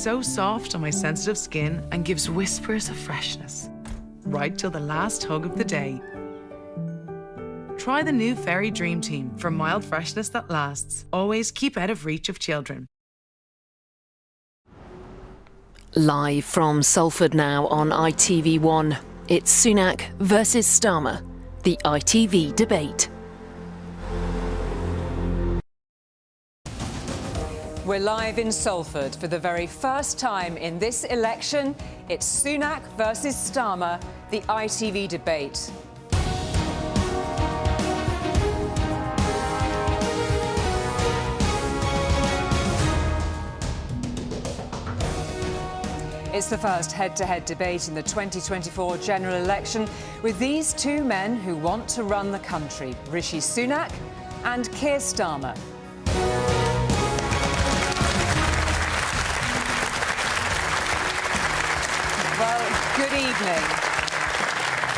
so soft on my sensitive skin and gives whispers of freshness, right till the last hug of the day. Try the new Fairy Dream Team for mild freshness that lasts. Always keep out of reach of children. Live from Salford now on ITV1, it's Sunak versus Starmer, the ITV debate. We're live in Salford for the very first time in this election. It's Sunak versus Starmer, the ITV debate. It's the first head-to-head debate in the 2024 general election with these two men who want to run the country, Rishi Sunak and Keir Starmer. Well, good evening.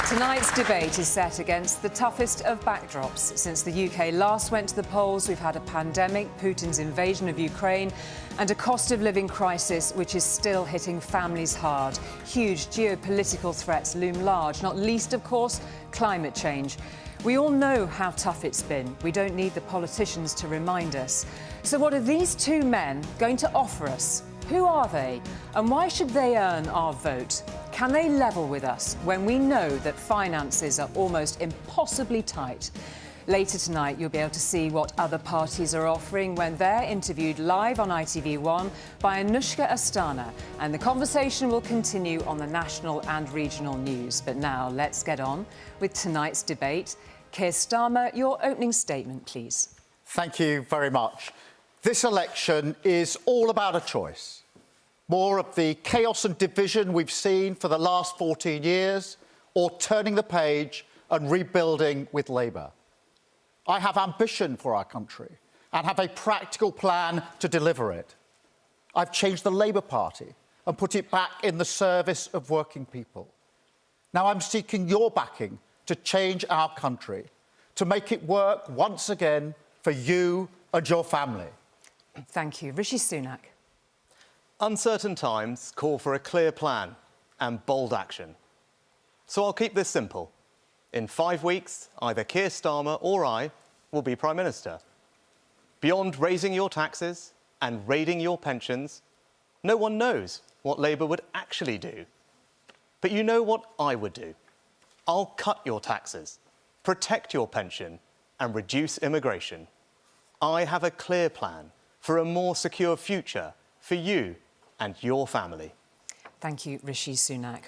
Tonight's debate is set against the toughest of backdrops. Since the UK last went to the polls, we've had a pandemic, Putin's invasion of Ukraine, and a cost of living crisis which is still hitting families hard. Huge geopolitical threats loom large, not least, of course, climate change. We all know how tough it's been. We don't need the politicians to remind us. So what are these two men going to offer us? Who are they? And why should they earn our vote? Can they level with us when we know that finances are almost impossibly tight? Later tonight, you'll be able to see what other parties are offering when they're interviewed live on ITV1 by Anushka Astana. And the conversation will continue on the national and regional news. But now, let's get on with tonight's debate. Keir Starmer, your opening statement, please. Thank you very much. This election is all about a choice. More of the chaos and division we've seen for the last 14 years, or turning the page and rebuilding with Labour. I have ambition for our country and have a practical plan to deliver it. I've changed the Labour Party and put it back in the service of working people. Now I'm seeking your backing to change our country, to make it work once again for you and your family. Thank you. Rishi Sunak. Uncertain times call for a clear plan and bold action. So I'll keep this simple. In 5 weeks, either Keir Starmer or I will be Prime Minister. Beyond raising your taxes and raiding your pensions, no one knows what Labour would actually do. But you know what I would do. I'll cut your taxes, protect your pension and reduce immigration. I have a clear plan for a more secure future for you and your family. Thank you, Rishi Sunak.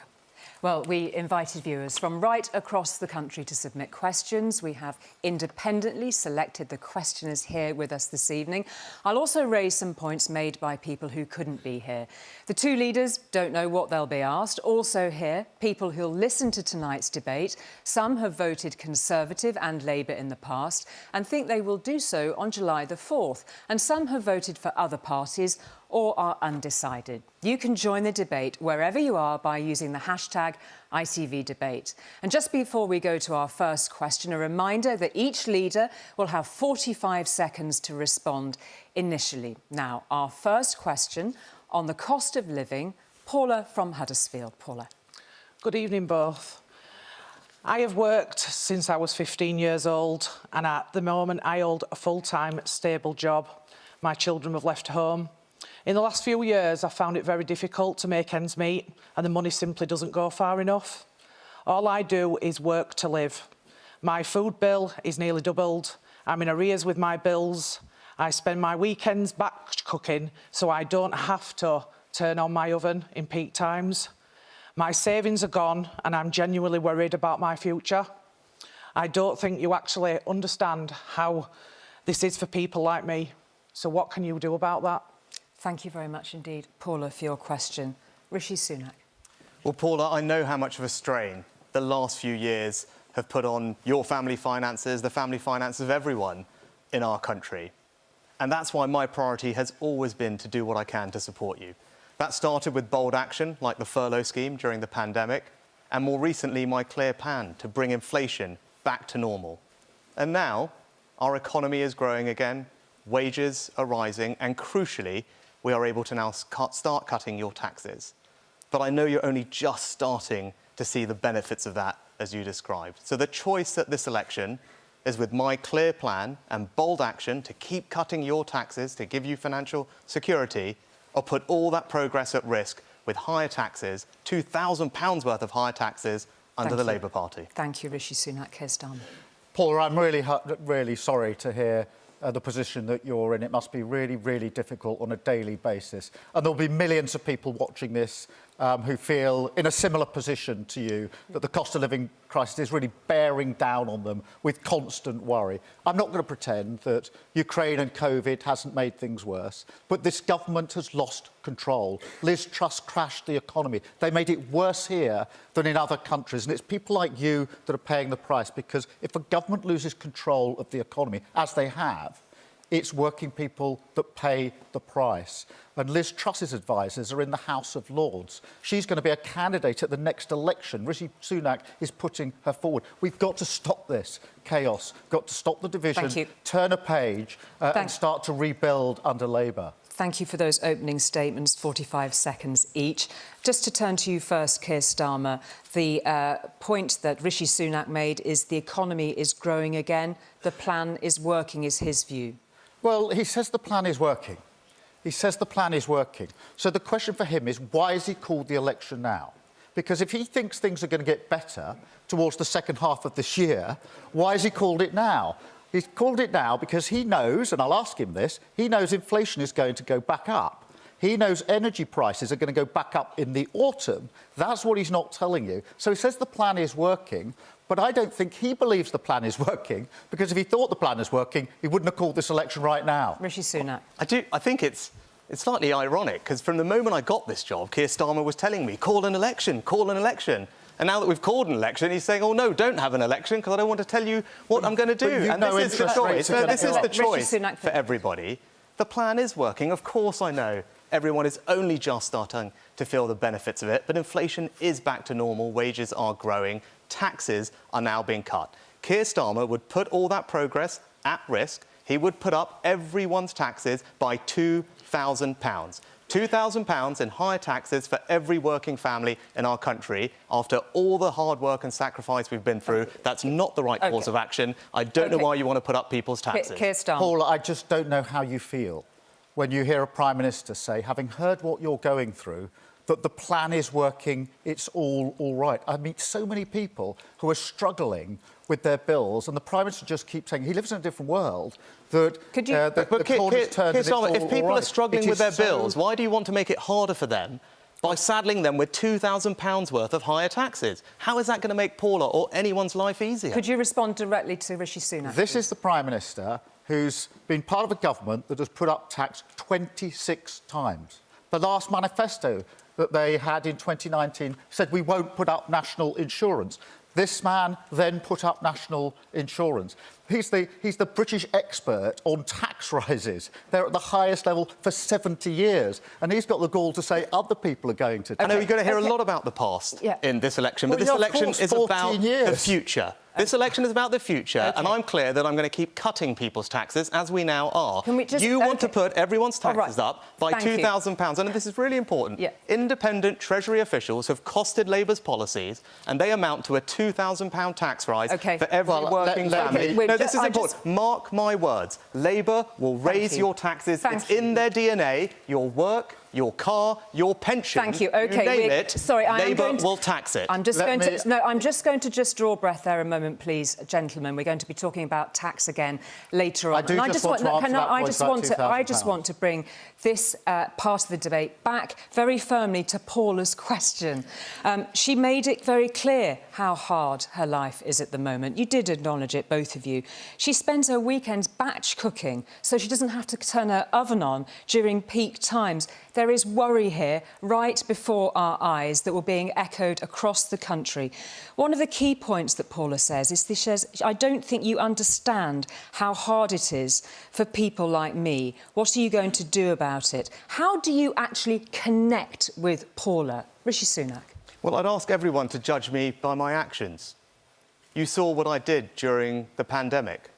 Well, we invited viewers from right across the country to submit questions. We have independently selected the questioners here with us this evening. I'll also raise some points made by people who couldn't be here. The two leaders don't know what they'll be asked. Also here, people who'll listen to tonight's debate. Some have voted Conservative and Labour in the past and think they will do so on July the 4th. And some have voted for other parties or are undecided. You can join the debate wherever you are by using the hashtag ITVDebate. And just before we go to our first question, a reminder that each leader will have 45 seconds to respond initially. Now, our first question on the cost of living, Paula from Huddersfield. Paula. Good evening, both. I have worked since I was 15 years old, and at the moment I hold a full-time, stable job. My children have left home. In the last few years, I found it very difficult to make ends meet, and the money simply doesn't go far enough. All I do is work to live. My food bill is nearly doubled. I'm in arrears with my bills. I spend my weekends batch cooking so I don't have to turn on my oven in peak times. My savings are gone, and I'm genuinely worried about my future. I don't think you actually understand how this is for people like me. So what can you do about that? Thank you very much indeed, Paula, for your question. Rishi Sunak. Well, Paula, I know how much of a strain the last few years have put on your family finances, the family finances of everyone in our country. And that's why my priority has always been to do what I can to support you. That started with bold action, like the furlough scheme during the pandemic, and more recently, my clear plan to bring inflation back to normal. And now, our economy is growing again, wages are rising, and crucially, we are able to now start cutting your taxes. But I know you're only just starting to see the benefits of that, as you described. So the choice at this election is with my clear plan and bold action to keep cutting your taxes, to give you financial security, or put all that progress at risk with higher taxes, £2,000 worth of higher taxes under the Labour Party. Thank you, Rishi Sunak. Keir Starmer. Paula, I'm really sorry to hear the position that you're in. It must be really, really difficult on a daily basis. And there'll be millions of people watching this who feel in a similar position to you, that the cost of living crisis is really bearing down on them with constant worry. I'm not going to pretend that Ukraine and COVID hasn't made things worse, but this government has lost control. Liz Truss crashed the economy. They made it worse here than in other countries, and it's people like you that are paying the price, because if a government loses control of the economy, as they have, it's working people that pay the price. And Liz Truss's advisers are in the House of Lords. She's going to be a candidate at the next election. Rishi Sunak is putting her forward. We've got to stop this chaos, got to stop the division, turn a page and start to rebuild under Labour. Thank you for those opening statements, 45 seconds each. Just to turn to you first, Keir Starmer, the point that Rishi Sunak made is the economy is growing again. The plan is working, is his view. Well, he says the plan is working. He says the plan is working. So the question for him is, why has he called the election now? Because if he thinks things are going to get better towards the second half of this year, why has he called it now? He's called it now because he knows, and I'll ask him this, he knows inflation is going to go back up. He knows energy prices are going to go back up in the autumn. That's what he's not telling you. So he says the plan is working, but I don't think he believes the plan is working, because if he thought the plan is working, he wouldn't have called this election right now. Rishi Sunak. I think it's slightly ironic, because from the moment I got this job, Keir Starmer was telling me, call an election, call an election. And now that we've called an election, he's saying, oh, no, don't have an election, because I don't want to tell you what I'm going to do. And this is the choice. This is the choice for everybody. The plan is working. Of course, I know everyone is only just starting to feel the benefits of it, but inflation is back to normal, wages are growing, taxes are now being cut. Keir Starmer would put all that progress at risk. He would put up everyone's taxes by £2,000. £2,000 in higher taxes for every working family in our country after all the hard work and sacrifice we've been through. That's not the right course of action. I don't know why you want to put up people's taxes. Keir Starmer. Paula, I just don't know how you feel when you hear a Prime Minister say, having heard what you're going through, that the plan is working, it's all right. I meet so many people who are struggling with their bills, and the Prime Minister just keeps saying he lives in a different world, that the corner's turned and it's all if people right. are struggling with their bills, why do you want to make it harder for them by saddling them with £2,000 worth of higher taxes? How is that going to make Paula or anyone's life easier? Could you respond directly to Rishi Sunak? This is the Prime Minister who's been part of a government that has put up tax 26 times. The last manifesto that they had in 2019 said we won't put up national insurance. This man then put up national insurance. He's the British expert on tax rises. They're at the highest level for 70 years. And he's got the gall to say other people are going to. I know you're going to hear a lot about the past in this election, but this election is about the future. This election is about the future, and I'm clear that I'm going to keep cutting people's taxes, as we now are. You want to put everyone's taxes up by £2,000, and this is really important. Independent Treasury officials have costed Labour's policies, and they amount to a £2,000 tax rise for every working family. No, this is important. Mark my words. Labour will raise your taxes. It's in their DNA. Your work, your car, your pension. Thank you. OK, you name it, sorry, Labour will tax it. I'm just going to draw breath there a moment, please, gentlemen. We're going to be talking about tax again later on. I just want to bring this part of the debate back very firmly to Paula's question. She made it very clear how hard her life is at the moment. You did acknowledge it, both of you. She spends her weekends batch cooking so she doesn't have to turn her oven on during peak times. There is worry here right before our eyes that were being echoed across the country. One of the key points that Paula says is she says, I don't think you understand how hard it is for people like me. What are you going to do about it? How do you actually connect with Paula? Rishi Sunak. Well, I'd ask everyone to judge me by my actions. You saw what I did during the pandemic.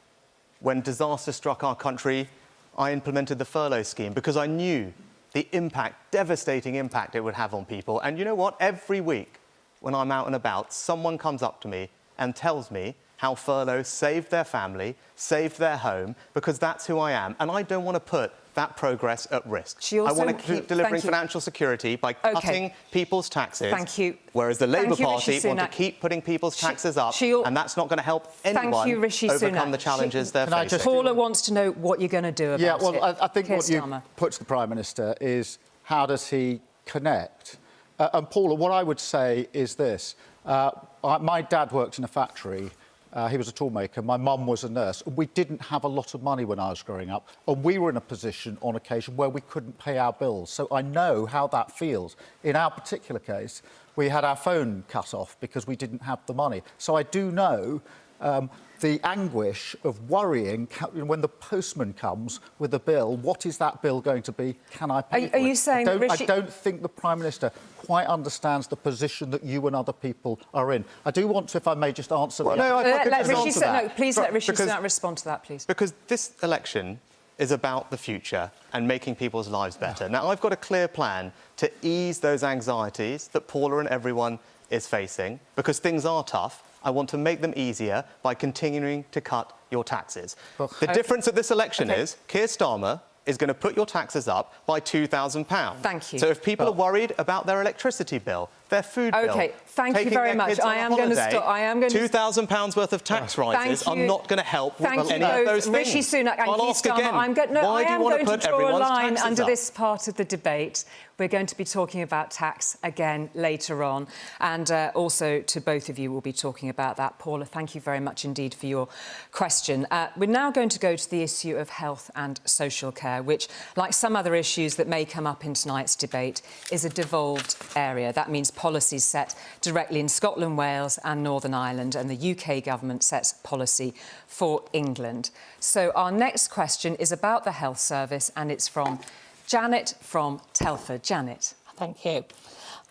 When disaster struck our country, I implemented the furlough scheme because I knew the impact, devastating impact it would have on people. And you know what? Every week when I'm out and about, someone comes up to me and tells me how furlough saved their family, saved their home, because that's who I am. And I don't want to put that progress at risk. I want to keep delivering financial security by cutting people's taxes. Thank you. Whereas the Labour Party want to keep putting people's taxes up, and that's not going to help anyone overcome the challenges they're facing. Paula wants to know what you're going to do about it. Yeah, well, I think what you put to the Prime Minister is how does he connect? And Paula, what I would say is this. My dad worked in a factory. He was a toolmaker. My mum was a nurse. We didn't have a lot of money when I was growing up, and we were in a position on occasion where we couldn't pay our bills. So I know how that feels. In our particular case, we had our phone cut off because we didn't have the money. So I do know the anguish of worrying when the postman comes with a bill. What is that bill going to be? Can I pay for it? Are you saying I don't think the Prime Minister quite understands the position that you and other people are in. I do want to, if I may, just answer that. Please let Rishi Sunak respond to that, please. Because this election is about the future and making people's lives better. Now, I've got a clear plan to ease those anxieties that Paula and everyone is facing, because things are tough. I want to make them easier by continuing to cut your taxes. The difference at this election is Keir Starmer is going to put your taxes up by £2,000. Thank you. So if people are worried about their electricity bill, their food bill... OK, thank you very much. I am going to stop. £2,000 worth of tax rises are not going to help with any of those things. Rishi Sunak and Keir Starmer, I am going to draw a line under this part of the debate. We're going to be talking about tax again later on, and also to both of you we'll be talking about that. Paula, thank you very much indeed for your question. We're now going to go to the issue of health and social care, which, like some other issues that may come up in tonight's debate, is a devolved area. That means policies set directly in Scotland, Wales and Northern Ireland, and the UK government sets policy for England. So our next question is about the health service, and it's from Janet from Telford. Janet. Thank you.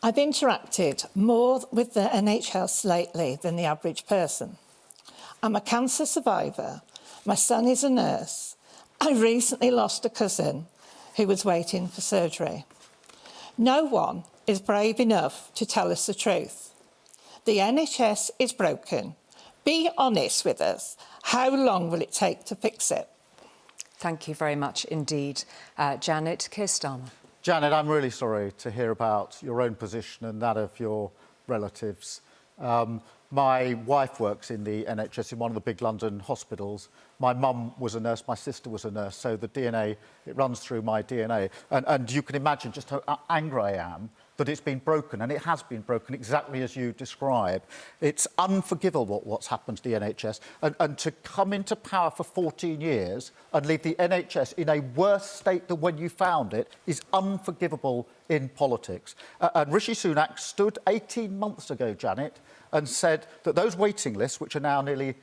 I've interacted more with the NHS lately than the average person. I'm a cancer survivor. My son is a nurse. I recently lost a cousin who was waiting for surgery. No one is brave enough to tell us the truth. The NHS is broken. Be honest with us. How long will it take to fix it? Thank you very much indeed, Janet. Keir Starmer. Janet, I'm really sorry to hear about your own position and that of your relatives. My wife works in the NHS in one of the big London hospitals. My mum was a nurse, my sister was a nurse, so the DNA, it runs through my DNA. And you can imagine just how angry I am that it's been broken, and it has been broken exactly as you describe. It's unforgivable what's happened to the NHS, and to come into power for 14 years and leave the NHS in a worse state than when you found it is unforgivable in politics. And Rishi Sunak stood 18 months ago, Janet, and said that those waiting lists, which are now nearly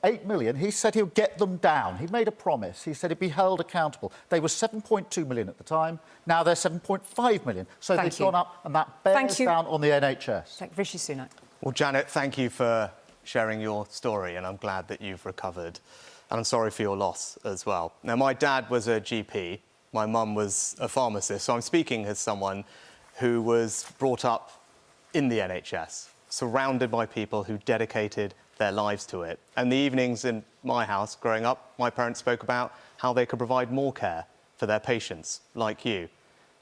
8 million, he said he'll get them down. He made a promise. He said he'd be held accountable. They were 7.2 million at the time. Now they're 7.5 million. So they've gone up, and that bears down on the NHS. Rishi Sunak. Well, Janet, thank you for sharing your story, and I'm glad that you've recovered. And I'm sorry for your loss as well. Now, my dad was a GP. My mum was a pharmacist. So I'm speaking as someone who was brought up in the NHS, surrounded by people who dedicated their lives to it. And the evenings in my house, growing up, my parents spoke about how they could provide more care for their patients, like you.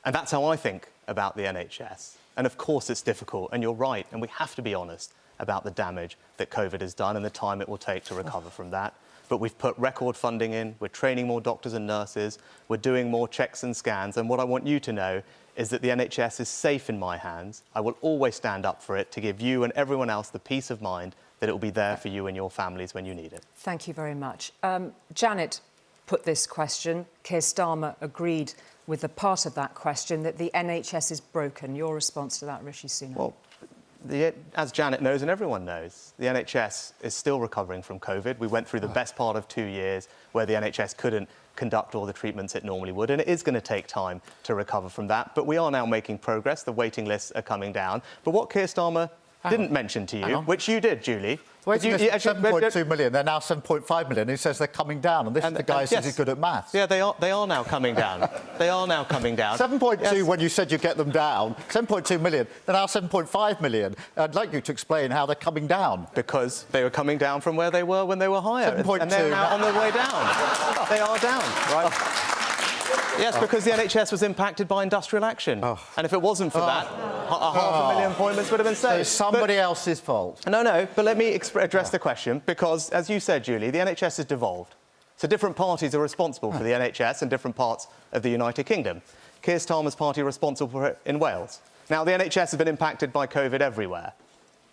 And that's how I think about the NHS. And of course it's difficult, and you're right, and we have to be honest about the damage that COVID has done and the time it will take to recover from that. But we've put record funding in, we're training more doctors and nurses, we're doing more checks and scans, and what I want you to know is that the NHS is safe in my hands. I will always stand up for it to give you and everyone else the peace of mind that it will be there for you and your families when you need it. Thank you very much. Janet put this question. Keir Starmer agreed with a part of that question, that the NHS is broken. Your response to that, Rishi Sunak? Well, as Janet knows and everyone knows, the NHS is still recovering from COVID. We went through the best part of 2 years where the NHS couldn't conduct all the treatments it normally would, and it is going to take time to recover from that. But we are now making progress. The waiting lists are coming down. But what Keir Starmer didn't mention to you, which you did, Julie, Waiting list 7.2 million, they're now 7.5 million. He says they're coming down, and this is the guy who says he's good at maths. Yeah, they are now coming down. They are now coming down. 7.2 when you said you get them down. 7.2 million, they're now 7.5 million. I'd like you to explain how they're coming down. Because they were coming down from where they were when they were higher. 7.2. And they're now on their way down. They are down, right? Yes, because the NHS was impacted by industrial action. And if it wasn't for that, 500,000 appointments would have been saved. So it's somebody else's fault. No, but let me address the question, because, as you said, Julie, the NHS has devolved. So different parties are responsible for the NHS in different parts of the United Kingdom. Keir Starmer's party are responsible for it in Wales. Now, the NHS has been impacted by COVID everywhere.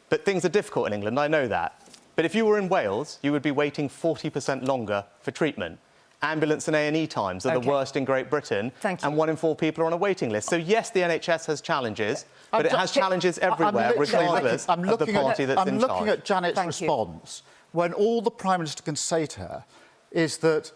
But things are difficult in England, I know that. But if you were in Wales, you would be waiting 40% longer for treatment. Ambulance and A&E times are the worst in Great Britain. Thank you. And 1 in 4 people are on a waiting list. So, yes, the NHS has challenges, but it has challenges everywhere, regardless of the party that's in charge. I'm looking at Janet's response when all the Prime Minister can say to her is that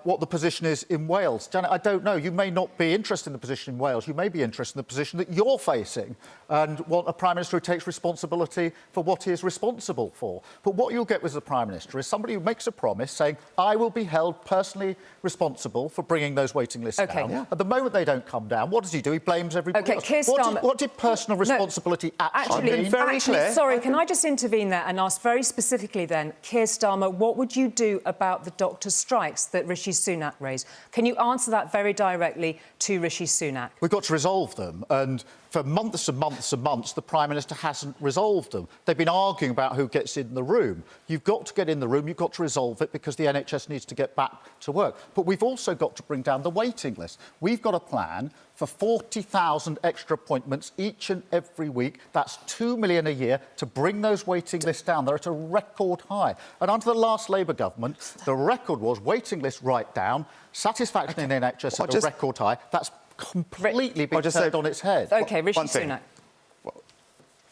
what the position is in Wales. Janet, I don't know. You may not be interested in the position in Wales. You may be interested in the position that you're facing and want a Prime Minister who takes responsibility for what he is responsible for. But what you'll get with the Prime Minister is somebody who makes a promise saying, I will be held personally responsible for bringing those waiting lists down. Yeah. At the moment they don't come down, what does he do? He blames everybody else. Keir Starmer... What did personal responsibility actually mean? Very clear. Sorry, can I just intervene there and ask very specifically then, Keir Starmer, what would you do about the doctors' strikes that Rishi Sunak raised? Can you answer that very directly to Rishi Sunak? We've got to resolve them, and for months and months and months, the Prime Minister hasn't resolved them. They've been arguing about who gets in the room. You've got to get in the room, you've got to resolve it, because the NHS needs to get back to work. But we've also got to bring down the waiting list. We've got a plan for 40,000 extra appointments each and every week. That's 2 million a year to bring those waiting lists down. They're at a record high. And under the last Labour government, the record was waiting lists right down, satisfaction in the NHS at a record high. That's completely been turned on its head. OK, Rishi Sunak.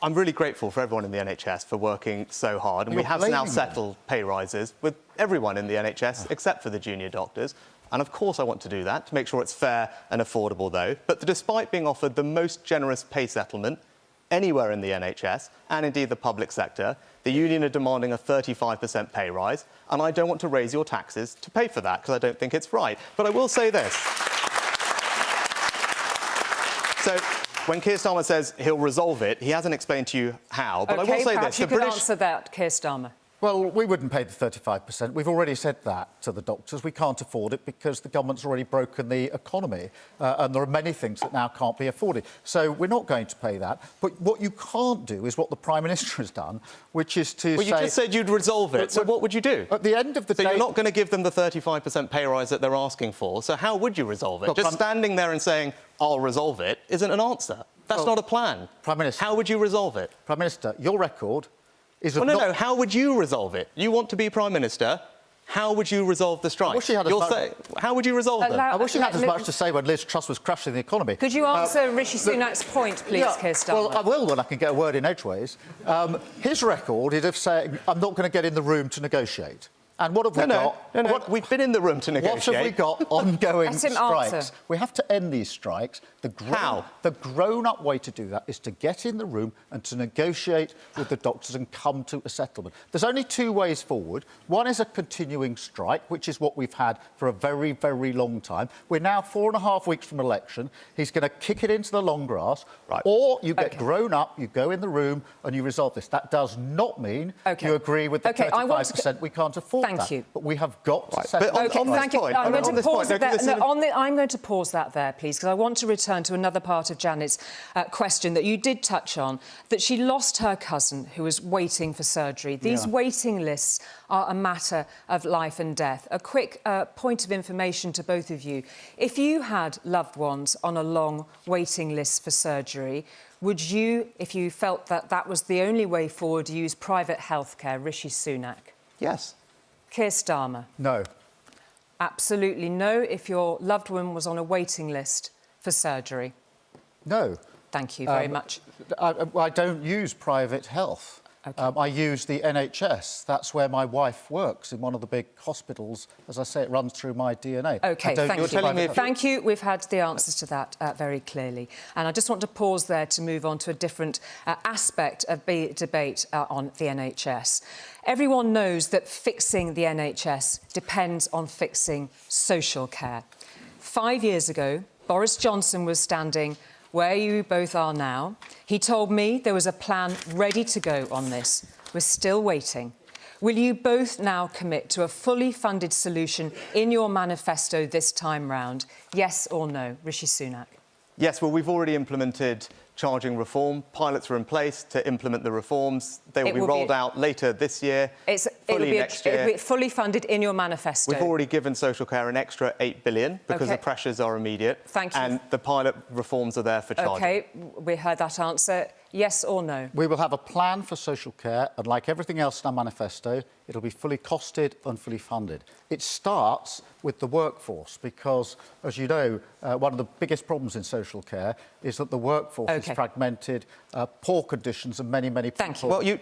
I'm really grateful for everyone in the NHS for working so hard, and we have now settled pay rises with everyone in the NHS except for the junior doctors. And of course I want to do that, to make sure it's fair and affordable though. But despite being offered the most generous pay settlement anywhere in the NHS, and indeed the public sector, the union are demanding a 35% pay rise, and I don't want to raise your taxes to pay for that, because I don't think it's right. But I will say this. So, when Keir Starmer says he'll resolve it, he hasn't explained to you how. But I will say this: you can answer that, Keir Starmer. Well, we wouldn't pay the 35%. We've already said that to the doctors. We can't afford it because the government's already broken the economy, and there are many things that now can't be afforded. So we're not going to pay that. But what you can't do is what the Prime Minister has done, which is to say... Well, you just said you'd resolve it, so what would you do? At the end of the day... So you're not going to give them the 35% pay rise that they're asking for, so how would you resolve it? Just standing there and saying, I'll resolve it, isn't an answer. That's not a plan. Prime Minister... How would you resolve it? Prime Minister, your record... No, how would you resolve it? You want to be Prime Minister. How would you resolve the strike? How would you resolve them? I wish he had as much to say when Liz Truss was crushing the economy. Could you answer Rishi Sunak's point, please, Keir Starmer? Well, I will when I can get a word in edgeways. His record is of saying, I'm not going to get in the room to negotiate. And what have we got? We've been in the room to negotiate. What have we got? Ongoing strikes. Answer. We have to end these strikes. The grown-up way to do that is to get in the room and to negotiate with the doctors and come to a settlement. There's only two ways forward. One is a continuing strike, which is what we've had for a very, very long time. We're now 4.5 weeks from election. He's going to kick it into the long grass. Right. Or you get grown up, you go in the room and you resolve this. That does not mean you agree with the 35%. We can't afford Thank you. But we have got to settle. I'm going to pause that there, please, because I want to return to another part of Janet's question that you did touch on, that she lost her cousin who was waiting for surgery. These waiting lists are a matter of life and death. A quick point of information to both of you. If you had loved ones on a long waiting list for surgery, would you, if you felt that that was the only way forward, use private healthcare? Rishi Sunak? Yes. Keir Starmer? No. Absolutely no if your loved one was on a waiting list for surgery? No. Thank you very much. I don't use private health. OK. I use the NHS. That's where my wife works, in one of the big hospitals. As I say, it runs through my DNA. OK, thank you. Thank you. We've had the answers to that very clearly. And I just want to pause there to move on to a different aspect of the debate on the NHS. Everyone knows that fixing the NHS depends on fixing social care. 5 years ago, Boris Johnson was standing where you both are now. He told me there was a plan ready to go on this. We're still waiting. Will you both now commit to a fully funded solution in your manifesto this time round? Yes or no? Rishi Sunak. Yes, well, we've already implemented charging reform. Pilots are in place to implement the reforms. They will be rolled out later this year, next year. It'll be fully funded in your manifesto. We've already given social care an extra £8 billion because the pressures are immediate. Thank you. And the pilot reforms are there for charging. OK, we heard that answer. Yes or no? We will have a plan for social care, and like everything else in our manifesto, it'll be fully costed and fully funded. It starts with the workforce because, as you know, one of the biggest problems in social care is that the workforce is fragmented, poor conditions, and many people. Thank you. Well, you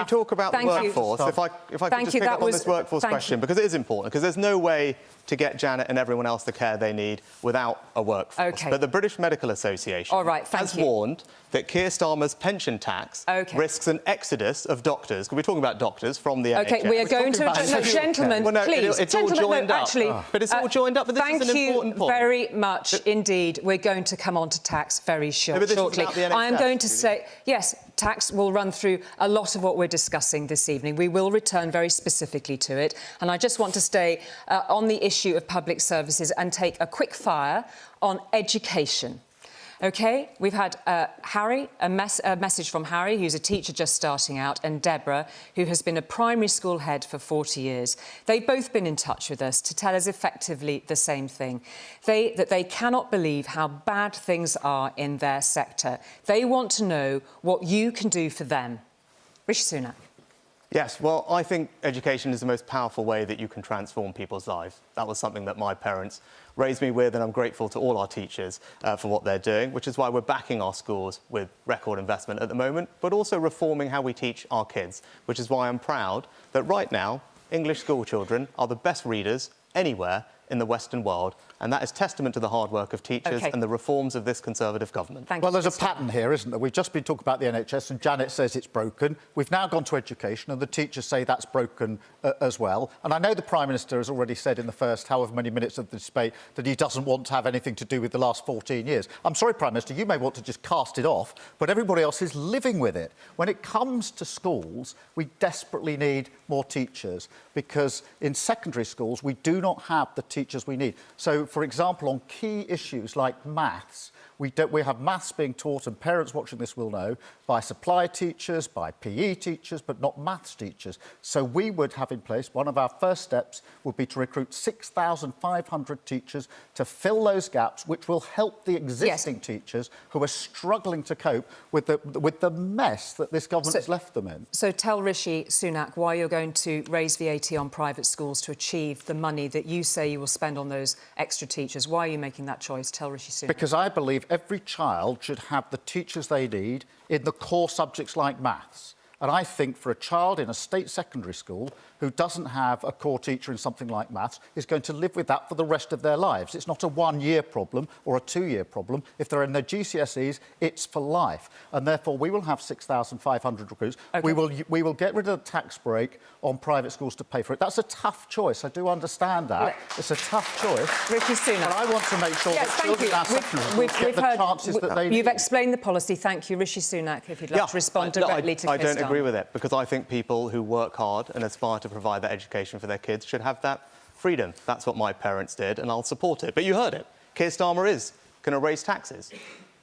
talk about the workforce. If I could just pick up on this workforce question, because it is important, because there's no way to get Janet and everyone else the care they need without a workforce. OK. But the British Medical Association has warned that Keir Starmer's pension tax risks an exodus of doctors, because we're talking about doctors from the NHS. OK, we are going to... No, gentlemen, please. It's all joined up. But it's all joined up, but this is an important point. Thank you very much indeed. We're going to come on to tax very shortly. I am going to say, yes, tax will run through a lot of what we're discussing this evening. We will return very specifically to it. And I just want to stay on the issue of public services and take a quick fire on education. OK, we've had Harry, a message from Harry, who's a teacher just starting out, and Deborah, who has been a primary school head for 40 years. They've both been in touch with us to tell us effectively the same thing, that they cannot believe how bad things are in their sector. They want to know what you can do for them. Rishi Sunak. Yes, well, I think education is the most powerful way that you can transform people's lives. That was something that my parents raised me with, and I'm grateful to all our teachers for what they're doing, which is why we're backing our schools with record investment at the moment, but also reforming how we teach our kids, which is why I'm proud that right now English school children are the best readers anywhere in the Western world, and that is testament to the hard work of teachers and the reforms of this Conservative government. Well, there's a pattern here, isn't there? We've just been talking about the NHS, and Janet says it's broken. We've now gone to education, and the teachers say that's broken as well. And I know the Prime Minister has already said in the first however many minutes of the debate that he doesn't want to have anything to do with the last 14 years. I'm sorry, Prime Minister, you may want to just cast it off, but everybody else is living with it. When it comes to schools, we desperately need more teachers, because in secondary schools we do not have the teachers we need. So, for example, on key issues like maths, we have maths being taught, and parents watching this will know, by supply teachers, by PE teachers, but not maths teachers. So we would have in place, one of our first steps would be to recruit 6,500 teachers to fill those gaps, which will help the existing teachers who are struggling to cope with the mess that this government has left them in. So tell Rishi Sunak why you're going to raise VAT on private schools to achieve the money that you say you will spend on those extra teachers. Why are you making that choice? Tell Rishi Sunak. Because I believe every child should have the teachers they need in the core subjects like maths. And I think for a child in a state secondary school who doesn't have a core teacher in something like maths is going to live with that for the rest of their lives. It's not a one-year problem or a two-year problem. If they're in their GCSEs, it's for life. And therefore, we will have 6,500 recruits. We will get rid of the tax break on private schools to pay for it. That's a tough choice. I do understand that. It's a tough choice. Rishi Sunak. But I want to make sure that children in our secondary schools get the chances that they need. You've explained the policy. Thank you, Rishi Sunak, if you'd like to respond directly to Keir I don't agree with it, because I think people who work hard and aspire to provide that education for their kids should have that freedom. That's what my parents did, and I'll support it. But you heard it. Keir Starmer is going to raise taxes.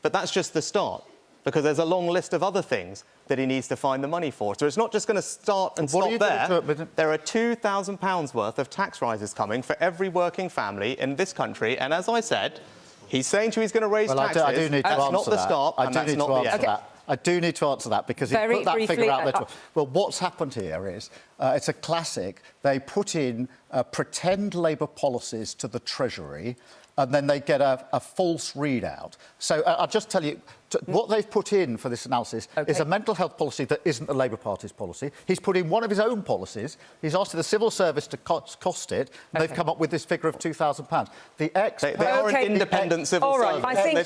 But that's just the start, because there's a long list of other things that he needs to find the money for. So it's not just going to start and stop there. There are £2,000 worth of tax rises coming for every working family in this country. And as I said, he's saying to you he's going to raise taxes. I do need to answer that. That's not the start, and that's not the end. I do need to answer that, because he put that figure out there. Well, what's happened here is, it's a classic. They put in pretend Labour policies to the Treasury, and then they get a false readout. So I'll just tell you, What they've put in for this analysis is a mental health policy that isn't the Labour Party's policy. He's put in one of his own policies. He's asked the civil service to cost it, and they've come up with this figure of £2,000. They are an independent civil service. I think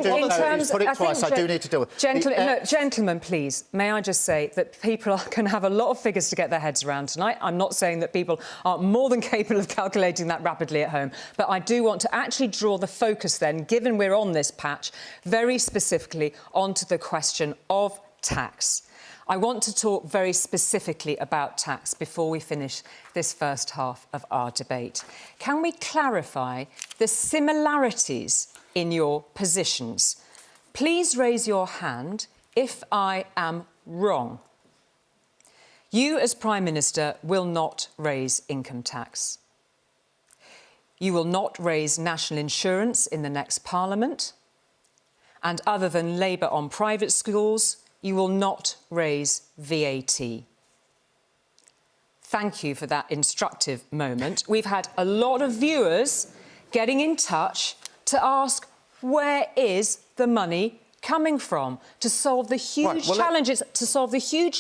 in terms... Put it twice. I do need to deal with it. Gentlemen, please, may I just say that people can have a lot of figures to get their heads around tonight. I'm not saying that people aren't more than capable of calculating that rapidly at home, but I do want to actually draw the focus then, given we're on this patch, very specifically onto the question of tax. I want to talk very specifically about tax before we finish this first half of our debate. Can we clarify the similarities in your positions? Please raise your hand if I am wrong. You, as Prime Minister, will not raise income tax. You will not raise national insurance in the next Parliament. And other than Labour on private schools, you will not raise VAT. Thank you for that instructive moment. We've had a lot of viewers getting in touch to ask, where is the money coming from to solve the huge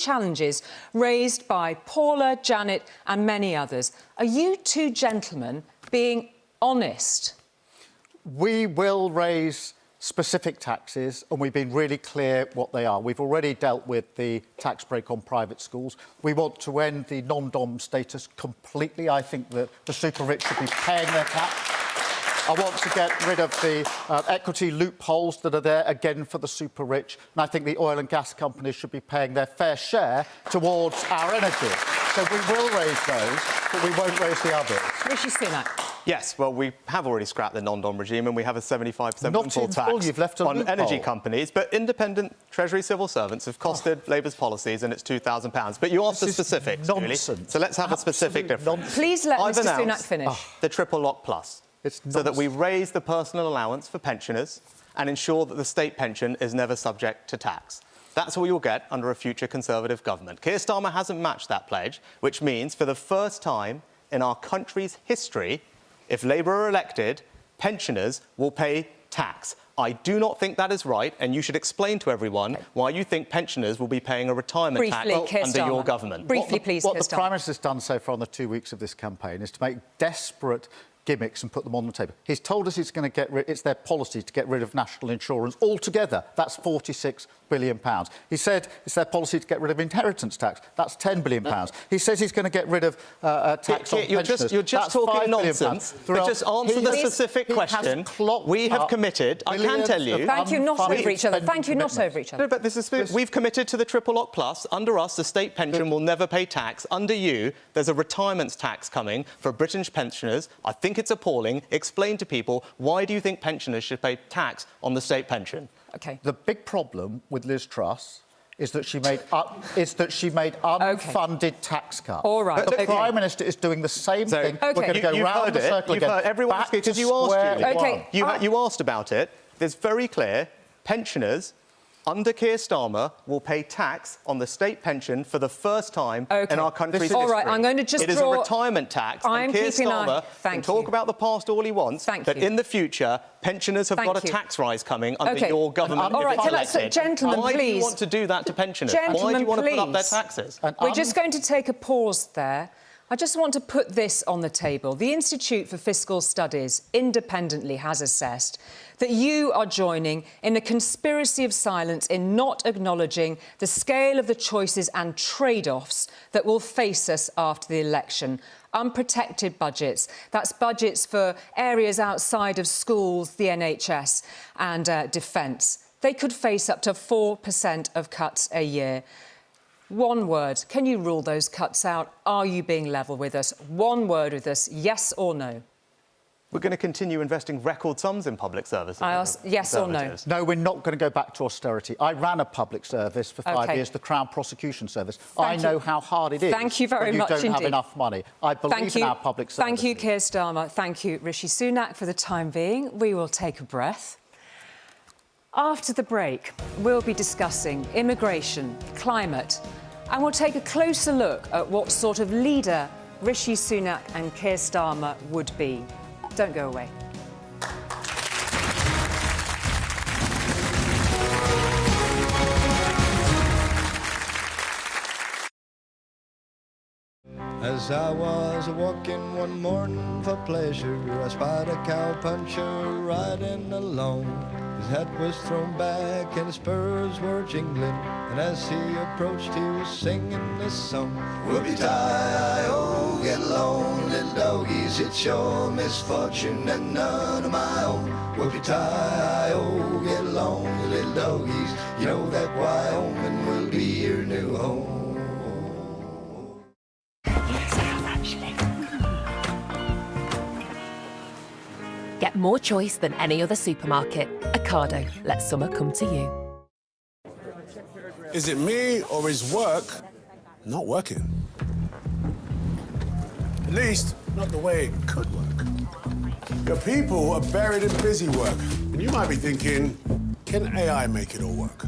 challenges raised by Paula, Janet and many others? Are you two gentlemen being honest? We will raise specific taxes, and we've been really clear what they are. We've already dealt with the tax break on private schools. We want to end the non-dom status completely. I think that the super rich should be paying their tax. I want to get rid of the equity loopholes that are there, again, for the super rich. And I think the oil and gas companies should be paying their fair share towards our energy. So we will raise those, but we won't raise the others. Rishi Sunak. Yes, well, we have already scrapped the non-dom regime and we have a 75% windfall tax you've left on energy companies. But independent Treasury civil servants have costed Labour's policies and it's £2,000. But you asked for specifics, nonsense. Julie. So let's have a specific difference. Please let Mr Sunak finish. The triple lock plus. So that we raise the personal allowance for pensioners and ensure that the state pension is never subject to tax. That's what you'll get under a future Conservative government. Keir Starmer hasn't matched that pledge, which means for the first time in our country's history, if Labour are elected, pensioners will pay tax. I do not think that is right, and you should explain to everyone why you think pensioners will be paying a retirement tax under your government. Briefly, please, What the Prime Minister's done so far in the 2 weeks of this campaign is to make desperate gimmicks and put them on the table. He's told us he's going to it's their policy to get rid of national insurance altogether. That's £46 billion. He said it's their policy to get rid of inheritance tax. That's £10 billion. He says he's going to get rid of tax on pensioners. You're just talking nonsense. But just answer the specific question. We have committed, I can tell you... Thank you, not over each other. Thank you, not over each other. No, but we've committed to the triple lock plus. Under us, the state pension will never pay tax. Under you, there's a retirement tax coming for British pensioners. I think it's appalling. Explain to people, why do you think pensioners should pay tax on the state pension? OK. The big problem with Liz Truss is that she made unfunded tax cuts. All right. The Prime Minister is doing the same thing. We're going to go round the circle again. Everyone's because you asked, you asked about it. It's very clear. Pensioners under Keir Starmer will pay tax on the state pension for the first time in our country's history. All right, I'm going to just It is a retirement tax, and Keir Starmer can talk about the past all he wants, but in the future, pensioners have got a tax rise coming under your government. All right, gentlemen, Why please. do you want to do that to pensioners? Gentlemen, Why do you want please. to put up their taxes? We're just going to take a pause there. I just want to put this on the table. The Institute for Fiscal Studies independently has assessed that you are joining in a conspiracy of silence in not acknowledging the scale of the choices and trade-offs that will face us after the election. Unprotected budgets, that's budgets for areas outside of schools, the NHS and defence. They could face up to 4% of cuts a year. One word, can you rule those cuts out? Are you being level with us? One word with us, yes or no? We're going to continue investing record sums in public services. I ask yes or no? No, we're not going to go back to austerity. I ran a public service for 5 years, the Crown Prosecution Service. I know how hard it is. Thank you very much indeed. You don't have enough money. I believe in our public service. Thank you, Keir Starmer. Thank you, Rishi Sunak. For the time being, we will take a breath. After the break, we'll be discussing immigration, climate, and we'll take a closer look at what sort of leader Rishi Sunak and Keir Starmer would be. Don't go away. As I was walking one morning for pleasure, I spied a cowpuncher riding along. His hat was thrown back and his spurs were jingling, and as he approached he was singing this song. Whoopie-tie-o, get along, little doggies, it's your misfortune and none of my own. Whoopie-tie-o, get along, little doggies, you know that Wyoming will be your new home. Get more choice than any other supermarket. Ocado lets summer come to you. Is it me or is work not working? At least, not the way it could work. Your people are buried in busy work, and you might be thinking, can AI make it all work?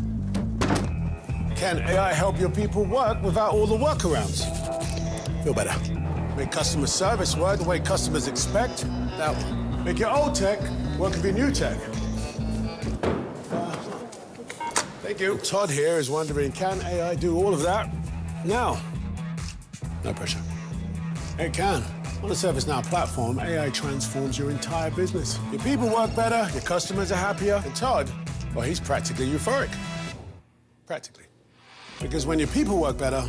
Can AI help your people work without all the workarounds? Feel better. Make customer service work the way customers expect? That one. Make your old tech work with your new tech. Thank you. Todd here is wondering, can AI do all of that now? No pressure. It can. On the ServiceNow platform, AI transforms your entire business. Your people work better, your customers are happier, and Todd, well, he's practically euphoric. Practically. Because when your people work better,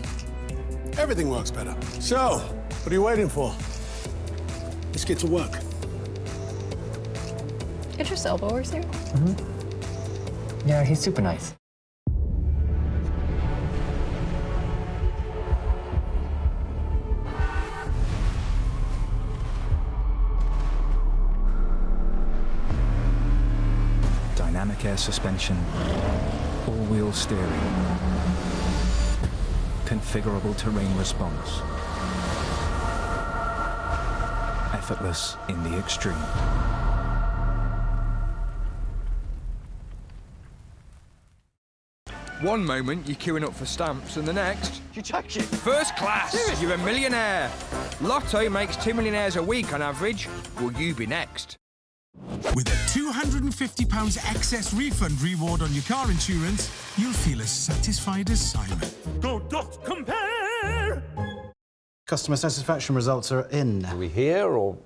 everything works better. So, what are you waiting for? Let's get to work. Idris Elba works here? Mm-hmm. Yeah, he's super nice. Dynamic air suspension, all-wheel steering, configurable terrain response, effortless in the extreme. One moment you're queuing up for stamps, and the next you're joking. First class, Seriously? You're a millionaire. Lotto makes 2 millionaires a week on average. Will you be next? With a £250 excess refund reward on your car insurance, you'll feel as satisfied as Simon. Go dot compare! Customer satisfaction results are in. Are we here or...?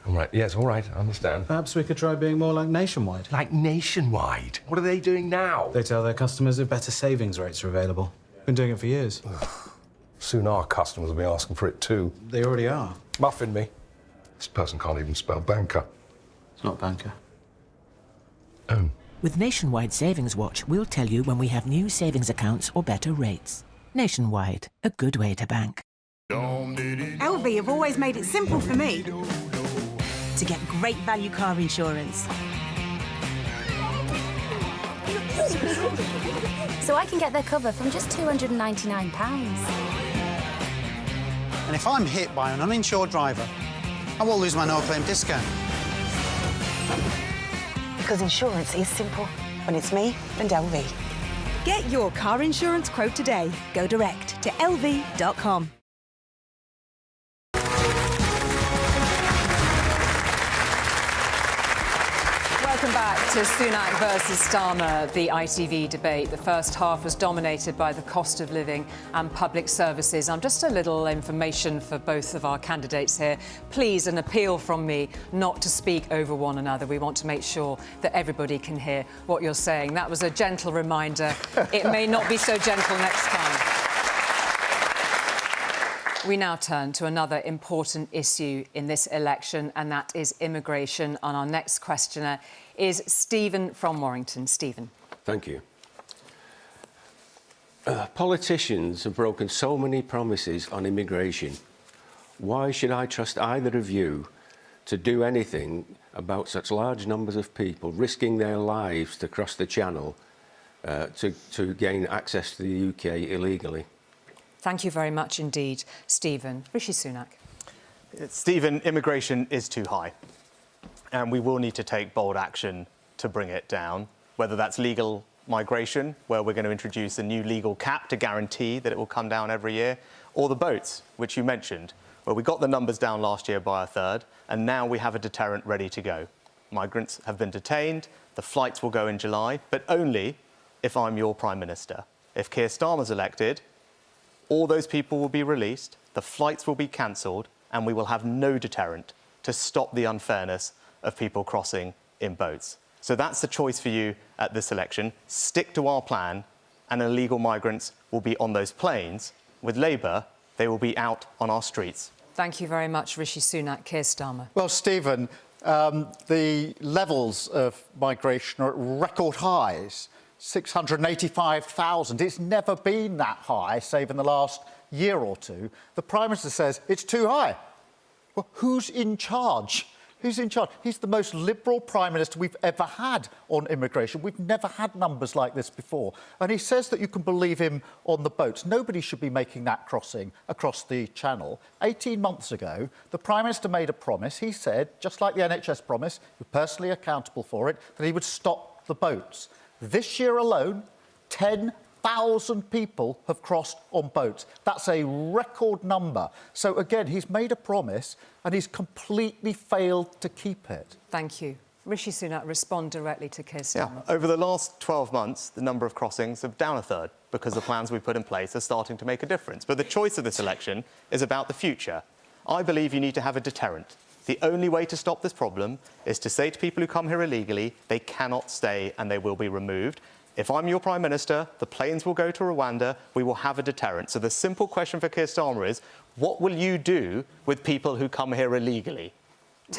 All right, yes, all right, I understand. Perhaps we could try being more like Nationwide. Like Nationwide? What are they doing now? They tell their customers that better savings rates are available. Been doing it for years. Soon our customers will be asking for it too. They already are. Muffin me. This person can't even spell banker. It's not banker. Oh. With Nationwide Savings Watch, we'll tell you when we have new savings accounts or better rates. Nationwide, a good way to bank. LV have always made it simple for me to get great value car insurance. So I can get their cover from just £299. And if I'm hit by an uninsured driver, I will lose my no-claim discount. Because insurance is simple when it's me and LV. Get your car insurance quote today. Go direct to lv.com. Welcome back to Sunak versus Starmer, the ITV debate. The first half was dominated by the cost of living and public services. Just a little information for both of our candidates here. Please, an appeal from me not to speak over one another. We want to make sure that everybody can hear what you're saying. That was a gentle reminder. It may not be so gentle next time. We now turn to another important issue in this election, and that is immigration. And our next questioner is Stephen from Warrington. Stephen. Thank you. Politicians have broken so many promises on immigration. Why should I trust either of you to do anything about such large numbers of people risking their lives to cross the Channel to gain access to the UK illegally? Thank you very much indeed, Stephen. Rishi Sunak. Stephen, immigration is too high, and we will need to take bold action to bring it down, whether that's legal migration, where we're going to introduce a new legal cap to guarantee that it will come down every year, or the boats, which you mentioned, where we got the numbers down last year by a third, and now we have a deterrent ready to go. Migrants have been detained, the flights will go in July, but only if I'm your Prime Minister. If Keir Starmer's elected, all those people will be released, the flights will be cancelled, and we will have no deterrent to stop the unfairness of people crossing in boats. So that's the choice for you at this election. Stick to our plan, and illegal migrants will be on those planes. With Labour, they will be out on our streets. Thank you very much, Rishi Sunak. Keir Starmer. Well, Stephen, the levels of migration are at record highs, 685,000. It's never been that high, save in the last year or two. The Prime Minister says it's too high. Well, who's in charge? Who's in charge? He's the most liberal Prime Minister we've ever had on immigration. We've never had numbers like this before. And he says that you can believe him on the boats. Nobody should be making that crossing across the Channel. 18 months ago, the Prime Minister made a promise. He said, just like the NHS promise, you're personally accountable for it, that he would stop the boats. This year alone, 10,000 people have crossed on boats. That's a record number. So, again, he's made a promise and he's completely failed to keep it. Thank you. Rishi Sunak, respond directly to Keir Starmer. Yeah. Over the last 12 months, the number of crossings have down a third because the plans we put in place are starting to make a difference. But the choice of this election is about the future. I believe you need to have a deterrent. The only way to stop this problem is to say to people who come here illegally, they cannot stay and they will be removed. If I'm your Prime Minister, the planes will go to Rwanda, we will have a deterrent. So the simple question for Keir Starmer is, what will you do with people who come here illegally?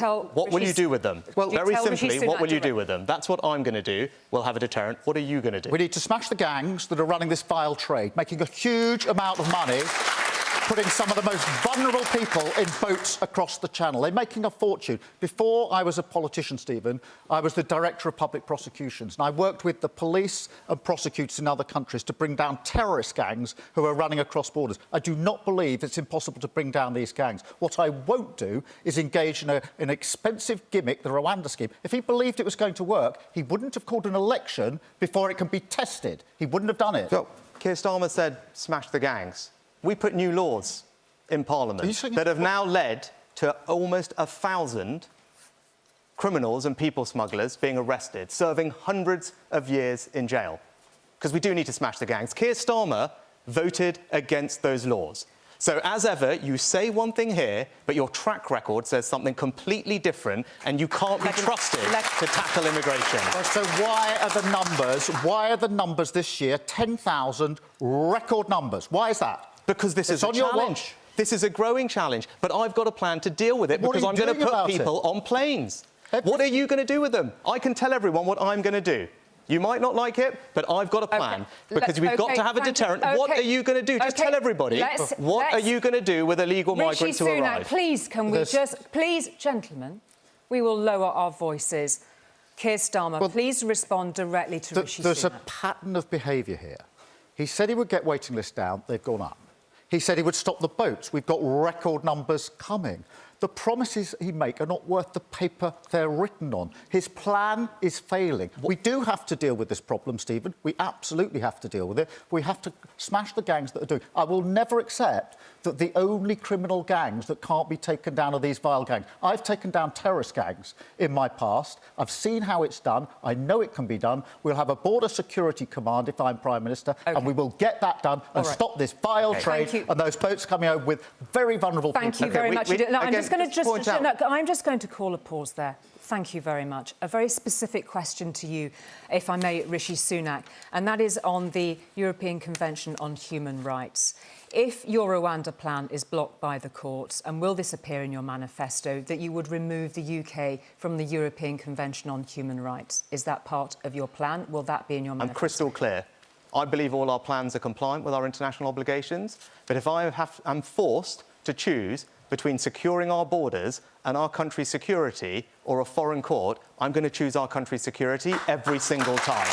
What will you do with them? Well, very simply, what will you do with them? That's what I'm going to do. We'll have a deterrent. What are you going to do? We need to smash the gangs that are running this vile trade, making a huge amount of money, putting some of the most vulnerable people in boats across the Channel. They're making a fortune. Before I was a politician, Stephen, I was the Director of Public Prosecutions, and I worked with the police and prosecutors in other countries to bring down terrorist gangs who are running across borders. I do not believe it's impossible to bring down these gangs. What I won't do is engage in an expensive gimmick, the Rwanda scheme. If he believed it was going to work, he wouldn't have called an election before it can be tested. He wouldn't have done it. So, Keir Starmer said, smash the gangs. We put new laws in Parliament that have now led to almost 1,000 criminals and people smugglers being arrested, serving hundreds of years in jail. Because we do need to smash the gangs. Keir Starmer voted against those laws. So, as ever, you say one thing here, but your track record says something completely different, and you can't be trusted to tackle immigration. Well, so why are the numbers this year 10,000 record numbers? Why is that? Because this is a challenge. This is a growing challenge, but I've got a plan to deal with it because I'm going to put people on planes. What are you going to do with them? I can tell everyone what I'm going to do. You might not like it, but I've got a plan because we've got to have a deterrent. What are you going to do? Just tell everybody. What are you going to do with illegal migrants who arrive? Please, can we please, gentlemen, we will lower our voices. Keir Starmer, please respond directly to Rishi Sunak. There's a pattern of behaviour here. He said he would get waiting lists down. They've gone up. He said he would stop the boats. We've got record numbers coming. The promises he makes are not worth the paper they're written on. His plan is failing. We do have to deal with this problem, Stephen. We absolutely have to deal with it. We have to smash the gangs that are doing. I will never accept that the only criminal gangs that can't be taken down are these vile gangs. I've taken down terrorist gangs in my past. I've seen how it's done. I know it can be done. We'll have a border security command if I'm Prime Minister, and we will get that done and stop this vile trade and those boats coming over with very vulnerable people. Thank you very much. I'm just going to call a pause there. Thank you very much. A very specific question to you, if I may, Rishi Sunak, and that is on the European Convention on Human Rights. If your Rwanda plan is blocked by the courts, and will this appear in your manifesto, that you would remove the UK from the European Convention on Human Rights? Is that part of your plan? Will that be in your manifesto? I'm crystal clear. I believe all our plans are compliant with our international obligations, but if I'm forced to choose between securing our borders and our country's security or a foreign court, I'm going to choose our country's security every single time.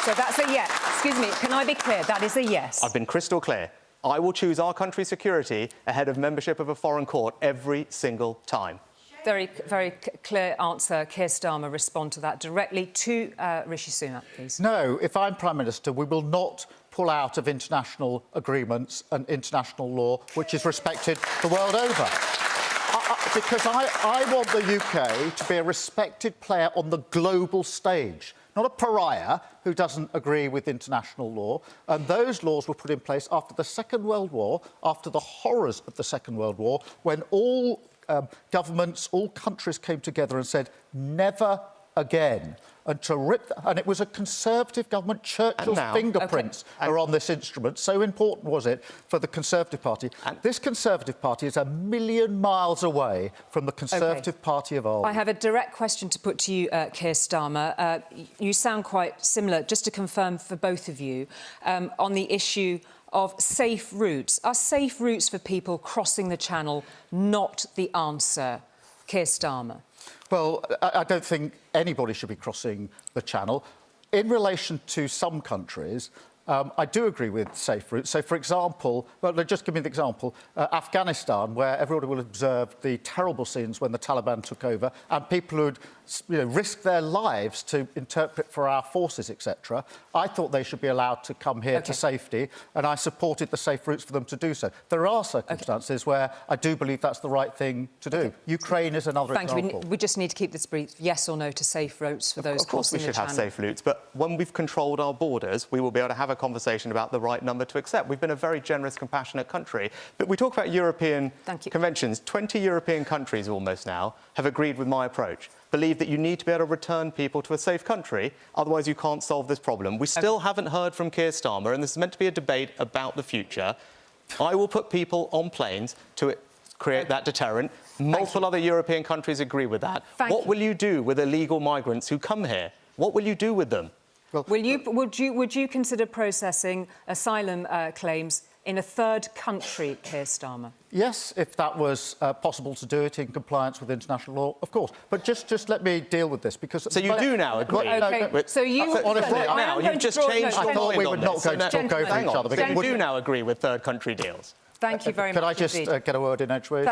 So that's a yes. Excuse me, can I be clear? That is a yes. I've been crystal clear. I will choose our country's security ahead of membership of a foreign court every single time. Very, very clear answer. Keir Starmer, respond to that directly to Rishi Sunak, please. No, if I'm Prime Minister, we will not pull out of international agreements and international law, which is respected the world over. Because I want the UK to be a respected player on the global stage, not a pariah who doesn't agree with international law. And those laws were put in place after the Second World War, after the horrors of the Second World War, when all governments, all countries came together and said, never again. And and it was a Conservative government. Churchill's fingerprints are on this instrument. So important was it for the Conservative Party. This Conservative Party is a million miles away from the Conservative Party of old. I have a direct question to put to you, Keir Starmer. You sound quite similar, just to confirm for both of you, on the issue of safe routes. Are safe routes for people crossing the Channel not the answer? Keir Starmer. Well, I don't think anybody should be crossing the Channel. In relation to some countries, I do agree with safe routes. So, for example, well, just give me an example, Afghanistan, where everybody will observe the terrible scenes when the Taliban took over, and people who'd risk their lives to interpret for our forces, etc. I thought they should be allowed to come here to safety, and I supported the safe routes for them to do so. There are circumstances where I do believe that's the right thing to do. Ukraine is another example. Thank you. We just need to keep this brief. Yes or no to safe routes for those crossing the Channel? Of course we should have safe routes, but when we've controlled our borders, we will be able to have a conversation about the right number to accept. We've been a very generous, compassionate country. But we talk about European conventions. 20 European countries almost now have agreed with my approach. Believe that you need to be able to return people to a safe country, otherwise you can't solve this problem. We still haven't heard from Keir Starmer, and this is meant to be a debate about the future. I will put people on planes to create that deterrent. Multiple other European countries agree with that. What will you do with illegal migrants who come here? What will you do with them? Would you consider processing asylum claims in a third country, Keir Starmer? Yes, if that was possible to do it in compliance with international law, of course. But just let me deal with this, because... So you do now agree? So you... Honestly, now, you've just changed I thought we were not going to talk over each other. So you do now agree with third country deals? Thank you very much. Could I just get a word in edgeways?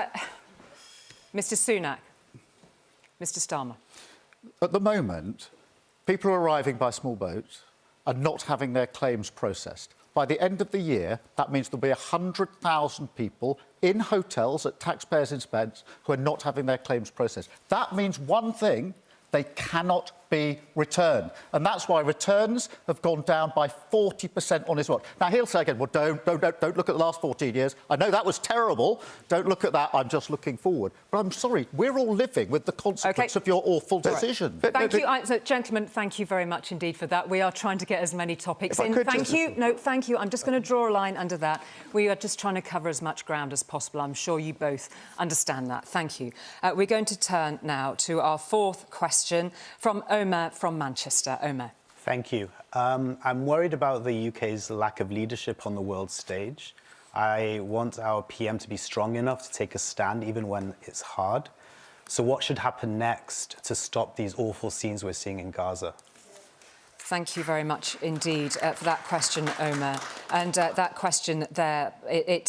Mr Sunak. Mr Starmer. At the moment, people are arriving by small boats and not having their claims processed. By the end of the year, that means there'll be 100,000 people in hotels at taxpayers' expense who are not having their claims processed. That means one thing: they cannot be returned. And that's why returns have gone down by 40% on his watch. Now, he'll say again, well, don't look at the last 14 years. I know that was terrible. Don't look at that. I'm just looking forward. But I'm sorry, we're all living with the consequence of your awful decision. Thank you. So, gentlemen, thank you very much indeed for that. We are trying to get as many topics in. Thank you. No, thank you. I'm just going to draw a line under that. We are just trying to cover as much ground as possible. I'm sure you both understand that. Thank you. We're going to turn now to our fourth question from Omar from Manchester. Omar. Thank you. I'm worried about the UK's lack of leadership on the world stage. I want our PM to be strong enough to take a stand even when it's hard. So what should happen next to stop these awful scenes we're seeing in Gaza? Thank you very much indeed for that question, Omar. And that question there, it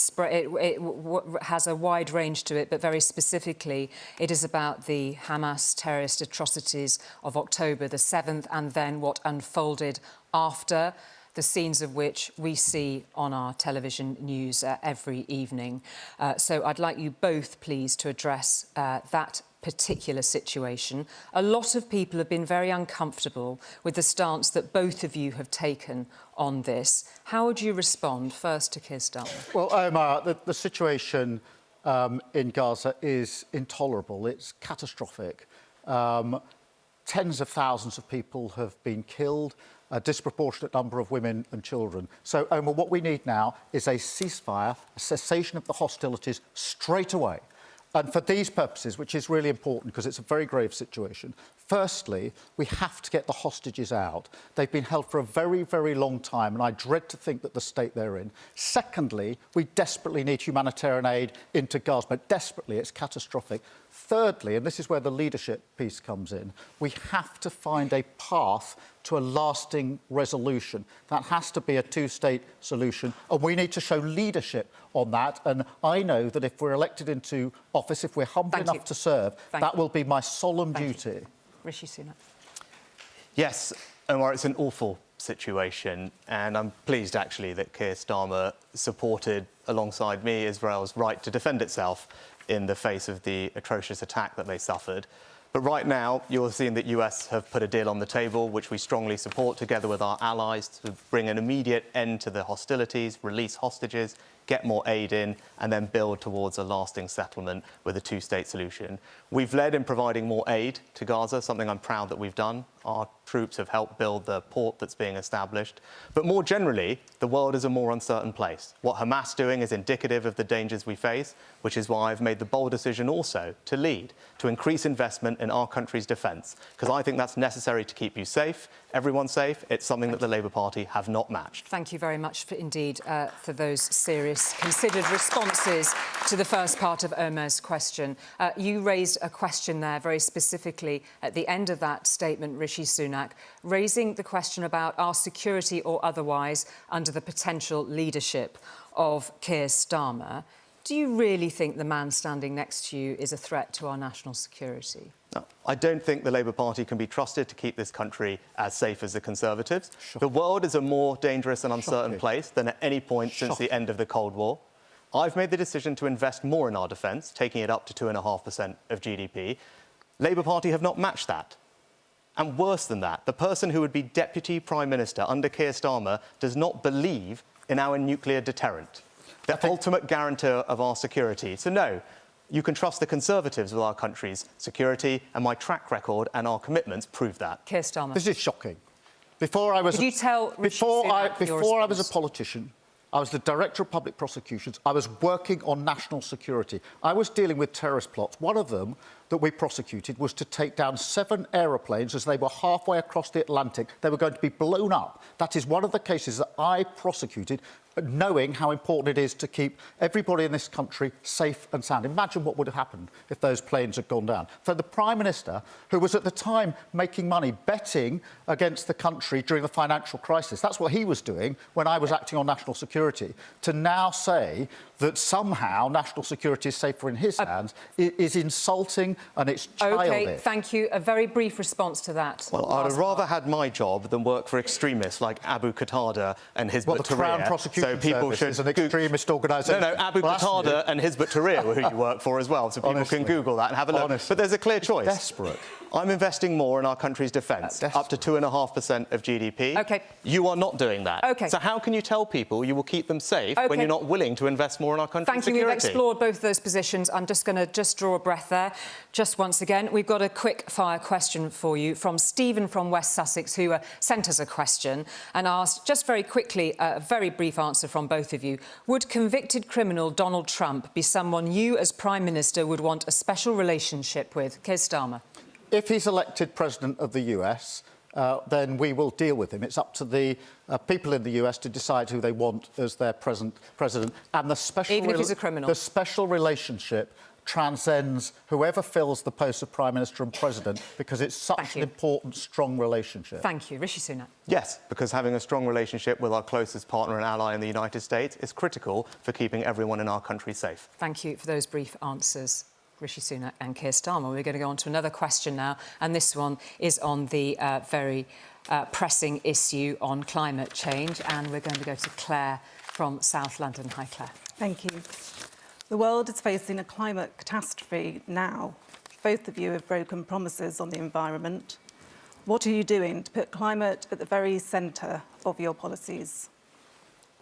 has a wide range to it, but very specifically, it is about the Hamas terrorist atrocities of October the 7th and then what unfolded after, the scenes of which we see on our television news every evening. So I'd like you both, please, to address that particular situation. A lot of people have been very uncomfortable with the stance that both of you have taken on this. How would you respond? First to Keir Starmer. Well, Omar, the situation in Gaza is intolerable. It's catastrophic. Tens of thousands of people have been killed, a disproportionate number of women and children. So, Omar, what we need now is a ceasefire, a cessation of the hostilities straight away. And for these purposes, which is really important because it's a very grave situation, firstly, we have to get the hostages out. They've been held for a very, very long time, and I dread to think that the state they're in. Secondly, we desperately need humanitarian aid into Gaza, but desperately, it's catastrophic. Thirdly, and this is where the leadership piece comes in, we have to find a path to a lasting resolution. That has to be a two-state solution, and we need to show leadership on that. And I know that if we're elected into office, if we're humble enough to serve, that will be my solemn duty. Rishi Sunak. Yes, Omar, it's an awful situation, and I'm pleased, actually, that Keir Starmer supported, alongside me, Israel's right to defend itself in the face of the atrocious attack that they suffered. But right now, you're seeing that US have put a deal on the table, which we strongly support, together with our allies, to bring an immediate end to the hostilities, release hostages, get more aid in, and then build towards a lasting settlement with a two-state solution. We've led in providing more aid to Gaza, something I'm proud that we've done. Our troops have helped build the port that's being established. But more generally, the world is a more uncertain place. What Hamas is doing is indicative of the dangers we face, which is why I've made the bold decision also to lead, to increase investment in our country's defence, because I think that's necessary to keep you safe, everyone safe. It's something that the Labour Party have not matched. Thank you very much for those serious, considered responses to the first part of Omer's question. You raised a question there very specifically at the end of that statement, Rishi Sunak, raising the question about our security or otherwise under the potential leadership of Keir Starmer. Do you really think the man standing next to you is a threat to our national security? No, I don't think the Labour Party can be trusted to keep this country as safe as the Conservatives. The world is a more dangerous and uncertain place than at any point since the end of the Cold War. I've made the decision to invest more in our defence, taking it up to 2.5% of GDP. Labour Party have not matched that. And worse than that, the person who would be Deputy Prime Minister under Keir Starmer does not believe in our nuclear deterrent, the ultimate guarantor of our security. So no, you can trust the Conservatives with our country's security, and my track record and our commitments prove that. Keir Starmer. This is shocking. Before I was a politician, I was the Director of Public Prosecutions. I was working on national security. I was dealing with terrorist plots. One of them that we prosecuted was to take down 7 aeroplanes as they were halfway across the Atlantic. They were going to be blown up. That is one of the cases that I prosecuted, knowing how important it is to keep everybody in this country safe and sound. Imagine what would have happened if those planes had gone down. For the Prime Minister, who was at the time making money betting against the country during the financial crisis, that's what he was doing when I was acting on national security, to now say that somehow national security is safer in his hands is insulting and it's childish. OK, thank you. A very brief response to that. Well, I'd have rather had my job than work for extremists like Abu Qatada and Hizb ut-Tahrir. The Crown Prosecution Service is an extremist organisation. No, Abu Qatada and Hizb ut-Tahrir who you work for as well, so people can Google that and have a look. But there's a clear choice. Desperate. I'm investing more in our country's defence, up to 2.5% of GDP. OK. You are not doing that. OK. So how can you tell people you will keep them safe when you're not willing to invest more in our country's security? Thank you. We've explored both those positions. I'm just going to draw a breath there. Just once again, we've got a quick-fire question for you from Stephen from West Sussex, who sent us a question and asked, just very quickly, a very brief answer from both of you. Would convicted criminal Donald Trump be someone you, as Prime Minister, would want a special relationship with? Keir Starmer. If he's elected President of the US, then we will deal with him. It's up to the people in the US to decide who they want as their president. And the special even if he's a criminal. The special relationship transcends whoever fills the post of Prime Minister and President, because it's such an important, strong relationship. Thank you. Rishi Sunak. Yes, because having a strong relationship with our closest partner and ally in the United States is critical for keeping everyone in our country safe. Thank you for those brief answers, Rishi Sunak and Keir Starmer. We're going to go on to another question now, and this one is on the very pressing issue on climate change, and we're going to go to Claire from South London. Hi, Claire. Thank you. The world is facing a climate catastrophe now. Both of you have broken promises on the environment. What are you doing to put climate at the very centre of your policies?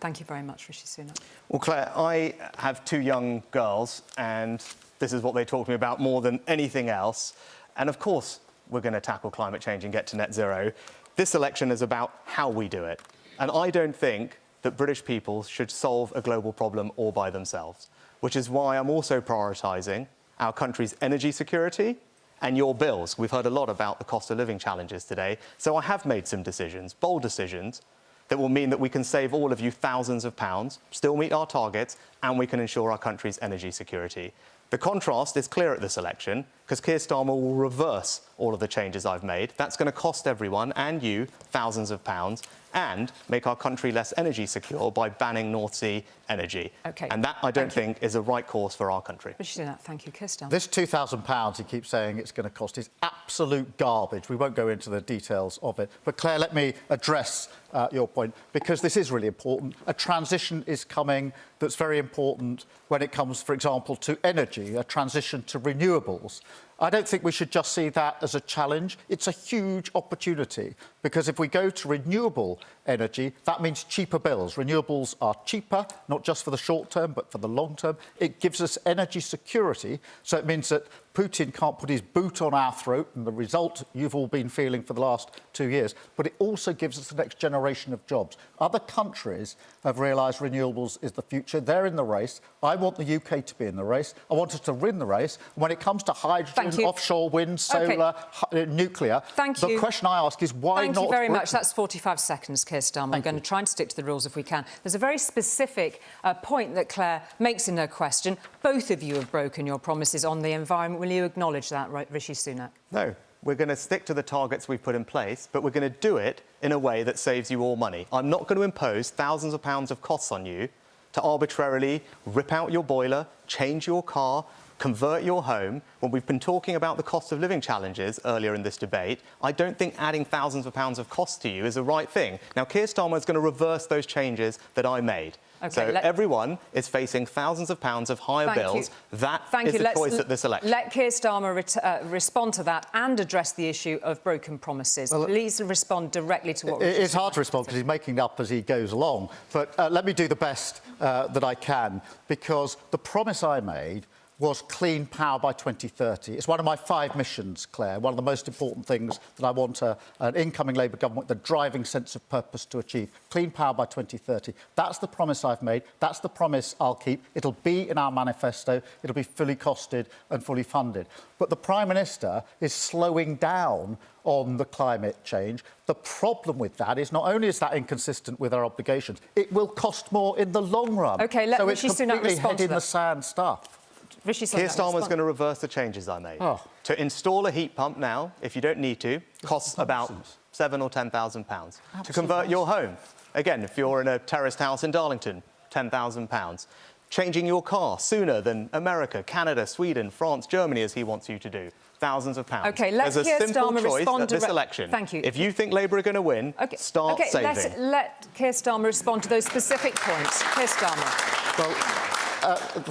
Thank you very much, Rishi Sunak. Well, Claire, I have 2 young girls, and this is what they talk to me about more than anything else. And of course, we're going to tackle climate change and get to net zero. This election is about how we do it. And I don't think that British people should solve a global problem all by themselves, which is why I'm also prioritising our country's energy security and your bills. We've heard a lot about the cost of living challenges today. So I have made some decisions, bold decisions, that will mean that we can save all of you thousands of pounds, still meet our targets, and we can ensure our country's energy security. The contrast is clear at this election, because Keir Starmer will reverse all of the changes I've made. That's going to cost everyone and you thousands of pounds and make our country less energy secure by banning North Sea energy. OK. And that, I don't think, is a right course for our country. Rishi Sunak, thank you. Keir Starmer. This £2,000 he keeps saying it's going to cost is absolute garbage. We won't go into the details of it. But, Claire, let me address your point, because this is really important. A transition is coming that's very important when it comes, for example, to energy, a transition to renewables. I don't think we should just see that as a challenge. It's a huge opportunity because if we go to renewable energy, that means cheaper bills. Renewables are cheaper, not just for the short term, but for the long term. It gives us energy security, so it means that Putin can't put his boot on our throat, and the result you've all been feeling for the last 2 years. But it also gives us the next generation of jobs. Other countries have realised renewables is the future. They're in the race. I want the UK to be in the race. I want us to win the race. When it comes to hydrogen, offshore wind, solar, nuclear, the question I ask is why not? Thank you very Britain? much. That's 45 seconds, Keir Starmer. We're going to try and stick to the rules if we can. There's a very specific point that Claire makes in her question. Both of you have broken your promises on the environment. Will you acknowledge that, right, Rishi Sunak? No. We're going to stick to the targets we've put in place, but we're going to do it in a way that saves you all money. I'm not going to impose thousands of pounds of costs on you to arbitrarily rip out your boiler, change your car, convert your home. When we've been talking about the cost of living challenges earlier in this debate, I don't think adding thousands of pounds of costs to you is the right thing. Now, Keir Starmer is going to reverse those changes that I made. So everyone is facing thousands of pounds of higher bills. That is the choice at this election. Let Keir Starmer respond to that and address the issue of broken promises. Please respond directly to what It's hard to respond because he's making up as he goes along. But let me do the best that I can, because the promise I made was clean power by 2030. It's one of my 5 missions, Claire, one of the most important things that I want an incoming Labour government with a driving sense of purpose to achieve. Clean power by 2030. That's the promise I've made. That's the promise I'll keep. It'll be in our manifesto. It'll be fully costed and fully funded. But the Prime Minister is slowing down on the climate change. The problem with that is not only is that inconsistent with our obligations, it will cost more in the long run. OK, let Rishi Sunak respond to that. So it's completely head-in-the-sand stuff. Keir Starmer's going to reverse the changes I made. To install a heat pump now, if you don't need to, costs about £7,000 or £10,000. To convert your home, again, if you're in a terraced house in Darlington, £10,000. Changing your car sooner than America, Canada, Sweden, France, Germany, as he wants you to do. Thousands of pounds. OK, let There's Keir a simple Starmer choice respond at this election. Thank you. If you think Labour are going to win, start saving. Let Keir Starmer respond to those specific points. Keir Starmer. Well,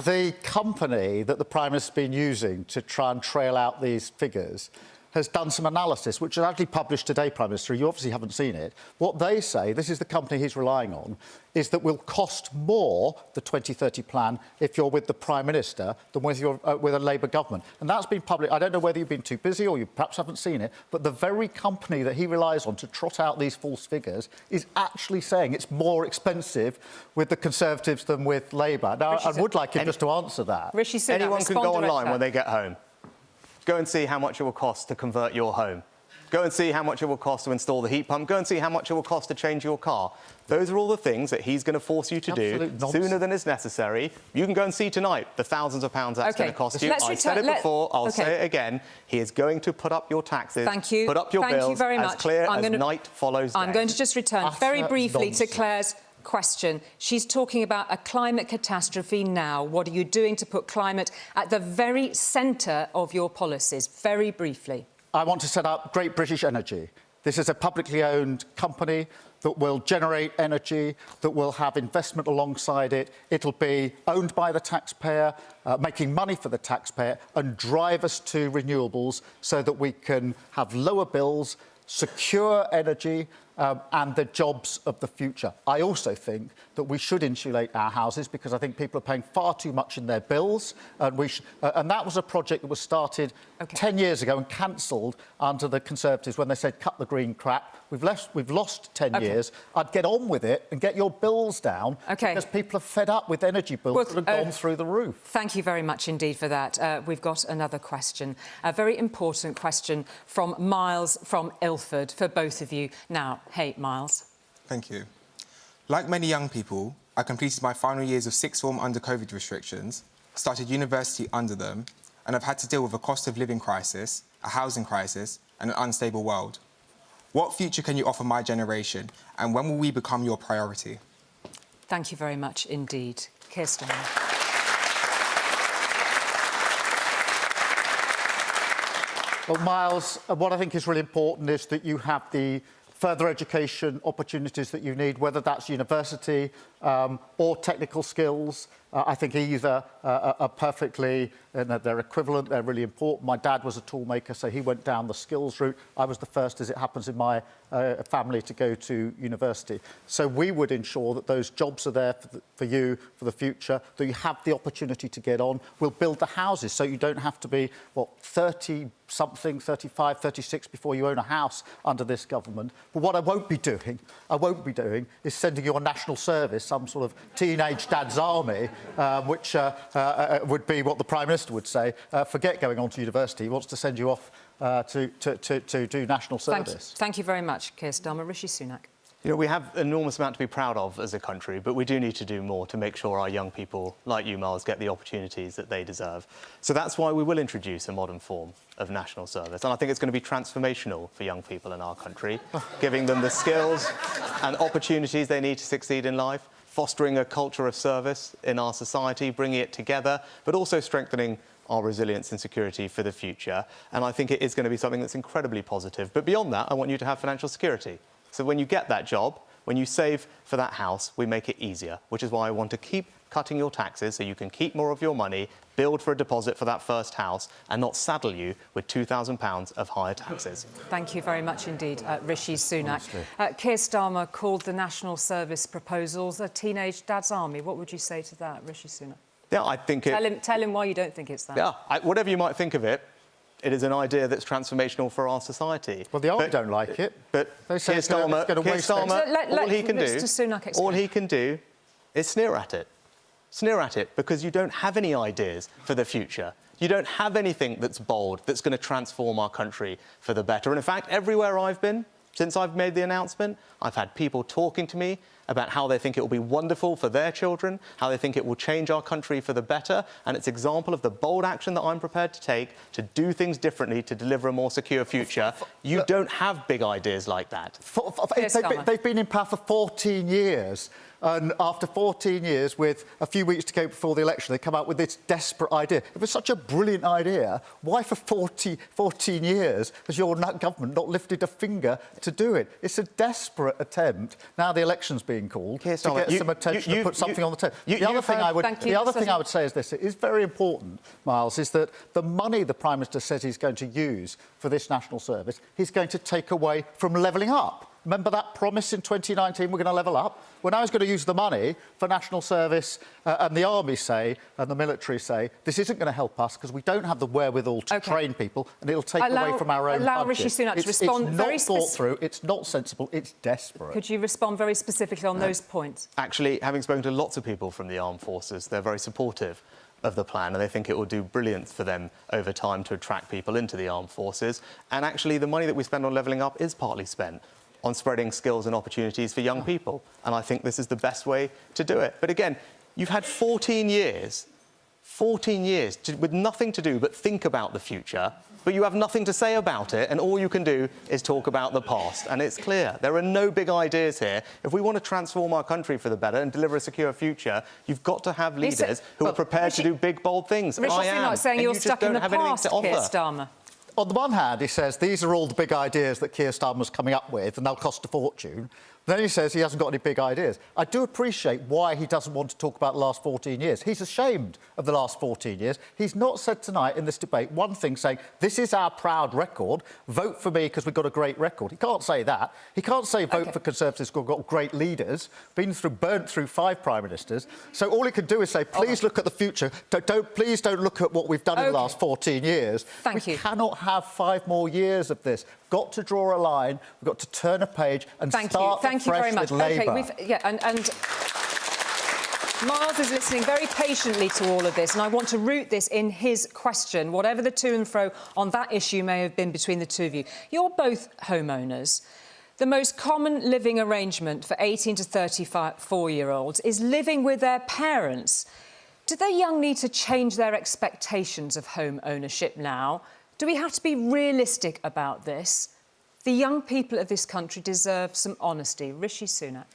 the company that the Prime Minister's been using to try and trail out these figures has done some analysis, which is actually published today, Prime Minister. You obviously haven't seen it. What they say, this is the company he's relying on, is that will cost more, the 2030 plan, if you're with the Prime Minister than with a Labour government. And that's been public. I don't know whether you've been too busy or you perhaps haven't seen it, but the very company that he relies on to trot out these false figures is actually saying it's more expensive with the Conservatives than with Labour. Now, I would like him just to answer that. Anyone can go online when they get home. Go and see how much it will cost to convert your home. Go and see how much it will cost to install the heat pump. Go and see how much it will cost to change your car. Those are all the things that he's going to force you to do sooner than is necessary. You can go and see tonight the thousands of pounds that's going to cost you. I said it before, I'll say it again. He is going to put up your taxes, put up your bills as clear as night follows day. I'm going to just return very briefly to Claire's question. She's talking about a climate catastrophe now. What are you doing to put climate at the very centre of your policies? Very briefly. I want to set up Great British Energy. This is a publicly owned company that will generate energy, that will have investment alongside it. It'll be owned by the taxpayer, making money for the taxpayer, and drive us to renewables so that we can have lower bills, secure energy, and the jobs of the future. I also think that we should insulate our houses because I think people are paying far too much in their bills. And that was a project that was started 10 years ago and cancelled under the Conservatives when they said cut the green crap. We've lost 10 years. I'd get on with it and get your bills down because people are fed up with energy bills that have gone through the roof. Thank you very much indeed for that. We've got another question, a very important question from Miles from Ilford for both of you. Now, hey, Miles. Thank you. Like many young people, I completed my final years of sixth form under COVID restrictions, started university under them, and I've had to deal with a cost of living crisis, a housing crisis, and an unstable world. What future can you offer my generation, and when will we become your priority? Thank you very much indeed. Keir Starmer. Well, Miles, what I think is really important is that you have the further education opportunities that you need, whether that's university or technical skills. I think either are perfectly, they're equivalent, they're really important. My dad was a toolmaker, so he went down the skills route. I was the first, as it happens in my family, to go to university. So we would ensure that those jobs are there for you, for the future, that you have the opportunity to get on. We'll build the houses so you don't have to be, 30-something, 35, 36 before you own a house under this government. But what I won't be doing is sending you on national service, some sort of teenage dad's army, which would be what the Prime Minister would say. Forget going on to university. He wants to send you off to do national service. Thank you very much, Keir Starmer. Rishi Sunak. You know, we have an enormous amount to be proud of as a country, but we do need to do more to make sure our young people, like you, Miles, get the opportunities that they deserve. So that's why we will introduce a modern form of national service. And I think it's going to be transformational for young people in our country, giving them the skills and opportunities they need to succeed in life, fostering a culture of service in our society, bringing it together, but also strengthening our resilience and security for the future. And I think it is going to be something that's incredibly positive. But beyond that, I want you to have financial security. So when you get that job, when you save for that house, we make it easier, which is why I want to keep cutting your taxes so you can keep more of your money, build for a deposit for that first house, and not saddle you with £2,000 of higher taxes. Thank you very much indeed, Rishi Sunak. Keir Starmer called the national service proposals a teenage dad's army. What would you say to that, Rishi Sunak? Yeah, I think Tell him why you don't think it's that. Yeah, whatever you might think of it, it is an idea that's transformational for our society. Well, the army don't like it. But they say Keir Starmer, all he can do is sneer at it. Sneer at it because you don't have any ideas for the future. You don't have anything that's bold, that's going to transform our country for the better. And in fact, everywhere I've been, since I've made the announcement, I've had people talking to me about how they think it will be wonderful for their children, how they think it will change our country for the better, and it's an example of the bold action that I'm prepared to take to do things differently to deliver a more secure future. You don't have big ideas like that. They've been in power for 14 years. And after 14 years, with a few weeks to go before the election, they come out with this desperate idea. If it's such a brilliant idea, why for 14 years has your government not lifted a finger to do it? It's a desperate attempt. Now the election's being called to get some attention to put something on the table. The other thing I would say is this. It is very important, Miles, is that the money the Prime Minister says he's going to use for this national service, he's going to take away from levelling up. Remember that promise in 2019, we're going to level up? When I was going to use the money for national service and the army say, and the military say, this isn't going to help us because we don't have the wherewithal to train people and it'll take away from our own budget. Rishi Sunak to respond. It's not thought through, it's not sensible, it's desperate. Could you respond very specifically on those points? Actually, having spoken to lots of people from the armed forces, they're very supportive of the plan and they think it will do brilliant for them over time to attract people into the armed forces. And actually, the money that we spend on levelling up is partly spent on spreading skills and opportunities for young people. And I think this is the best way to do it. But again, you've had 14 years with nothing to do but think about the future, but you have nothing to say about it, and all you can do is talk about the past. And it's clear, there are no big ideas here. If we want to transform our country for the better and deliver a secure future, you've got to have leaders who are prepared to do big, bold things. Rishi Sunak saying you're stuck in the past, Keir Starmer. On the one hand, he says these are all the big ideas that Keir Starmer's coming up with and they'll cost a fortune. Then he says he hasn't got any big ideas. I do appreciate why he doesn't want to talk about the last 14 years. He's ashamed of the last 14 years. He's not said tonight in this debate one thing saying, this is our proud record, vote for me because we've got a great record. He can't say that. He can't say vote for Conservatives because we've got great leaders, burnt through 5 Prime Ministers. So all he can do is say, please look at the future. Please don't look at what we've done in the last 14 years. Thank you. We cannot have 5 more years of this. Got to draw a line, we've got to turn a page and start Thank you very much. Labour. And Miles is listening very patiently to all of this, and I want to root this in his question, whatever the to and fro on that issue may have been between the two of you. You're both homeowners. The most common living arrangement for 18 to 34-year-olds is living with their parents. Do the young need to change their expectations of home ownership now? Do we have to be realistic about this? The young people of this country deserve some honesty. Rishi Sunak.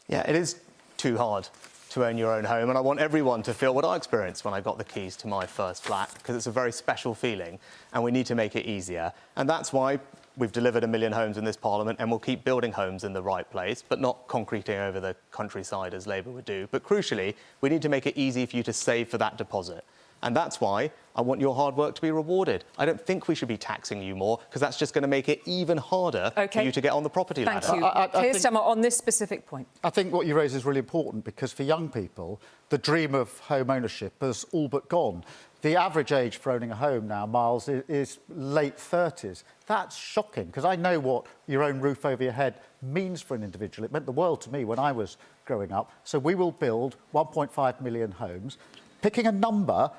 Yeah, it is too hard to own your own home, and I want everyone to feel what I experienced when I got the keys to my first flat, because it's a very special feeling, and we need to make it easier. And that's why we've delivered 1 million homes in this Parliament and we'll keep building homes in the right place, but not concreting over the countryside as Labour would do. But crucially, we need to make it easy for you to save for that deposit. And that's why I want your hard work to be rewarded. I don't think we should be taxing you more, because that's just going to make it even harder for you to get on the property ladder. Thank you. Keir Starmer, on this specific point. I think what you raise is really important, because for young people, the dream of home ownership has all but gone. The average age for owning a home now, Miles, is late 30s. That's shocking, because I know what your own roof over your head means for an individual. It meant the world to me when I was growing up. So we will build 1.5 million homes. Picking a number